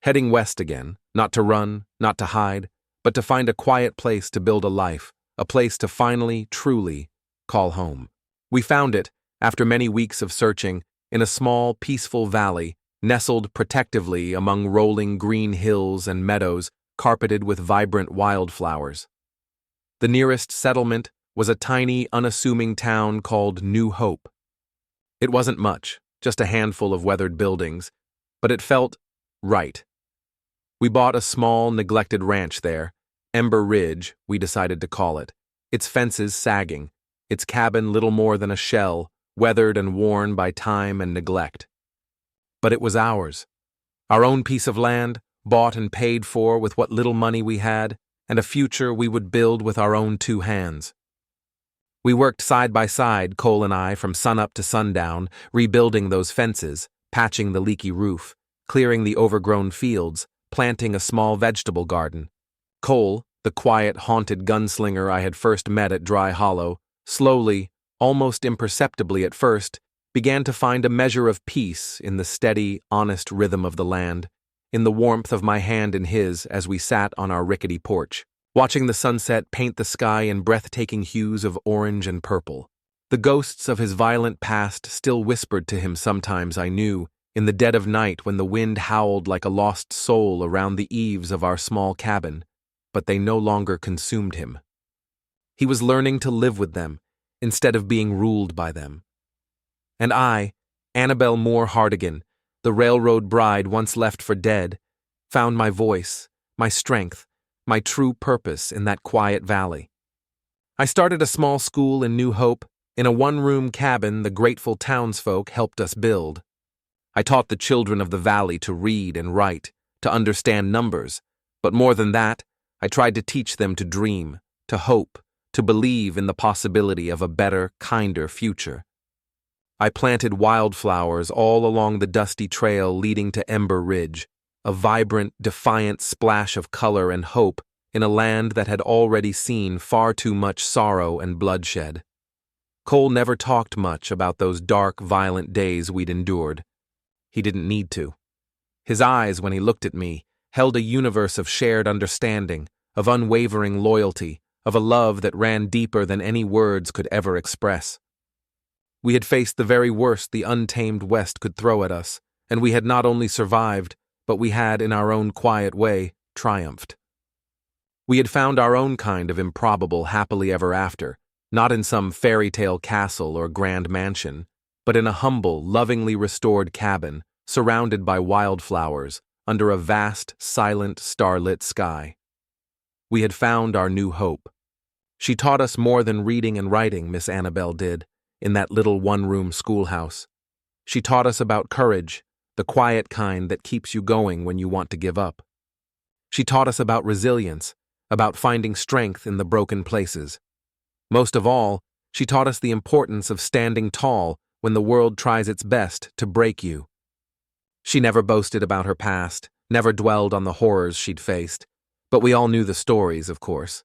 Heading west again, not to run, not to hide, but to find a quiet place to build a life, a place to finally, truly, call home. We found it, after many weeks of searching, in a small, peaceful valley, nestled protectively among rolling green hills and meadows carpeted with vibrant wildflowers. The nearest settlement was a tiny, unassuming town called New Hope. It wasn't much, just a handful of weathered buildings, but it felt right. We bought a small, neglected ranch there, Ember Ridge, we decided to call it, its fences sagging, its cabin little more than a shell, weathered and worn by time and neglect. But it was ours. Our own piece of land, bought and paid for with what little money we had, and a future we would build with our own two hands. We worked side by side, Cole and I, from sunup to sundown, rebuilding those fences, patching the leaky roof, clearing the overgrown fields, planting a small vegetable garden. Cole, the quiet, haunted gunslinger I had first met at Dry Hollow, slowly, almost imperceptibly at first, began to find a measure of peace in the steady, honest rhythm of the land, in the warmth of my hand in his as we sat on our rickety porch, watching the sunset paint the sky in breathtaking hues of orange and purple. The ghosts of his violent past still whispered to him sometimes, I knew, in the dead of night when the wind howled like a lost soul around the eaves of our small cabin, but they no longer consumed him. He was learning to live with them, instead of being ruled by them. And I, Annabelle Moore Hartigan, the railroad bride once left for dead, found my voice, my strength, my true purpose in that quiet valley. I started a small school in New Hope, in a one-room cabin the grateful townsfolk helped us build. I taught the children of the valley to read and write, to understand numbers, but more than that, I tried to teach them to dream, to hope, to believe in the possibility of a better, kinder future. I planted wildflowers all along the dusty trail leading to Ember Ridge, a vibrant, defiant splash of color and hope in a land that had already seen far too much sorrow and bloodshed. Cole never talked much about those dark, violent days we'd endured. He didn't need to. His eyes, when he looked at me, held a universe of shared understanding, of unwavering loyalty, of a love that ran deeper than any words could ever express. We had faced the very worst the untamed West could throw at us, and we had not only survived, but we had, in our own quiet way, triumphed. We had found our own kind of improbable happily ever after, not in some fairy tale castle or grand mansion, but in a humble, lovingly restored cabin, surrounded by wildflowers, under a vast, silent, starlit sky. We had found our new hope. She taught us more than reading and writing, Miss Annabelle did, in that little one-room schoolhouse. She taught us about courage, the quiet kind that keeps you going when you want to give up. She taught us about resilience, about finding strength in the broken places. Most of all, she taught us the importance of standing tall when the world tries its best to break you. She never boasted about her past, never dwelled on the horrors she'd faced, but we all knew the stories, of course.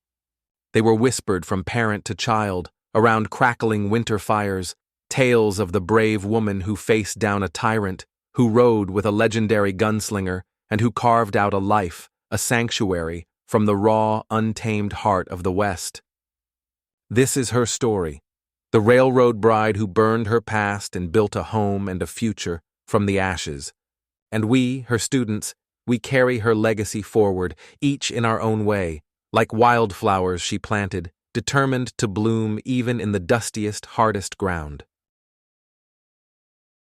They were whispered from parent to child, around crackling winter fires, tales of the brave woman who faced down a tyrant, who rode with a legendary gunslinger, and who carved out a life, a sanctuary, from the raw, untamed heart of the West. This is her story, the railroad bride who burned her past and built a home and a future from the ashes. And we, her students, we carry her legacy forward, each in our own way, like wildflowers she planted, determined to bloom even in the dustiest, hardest ground.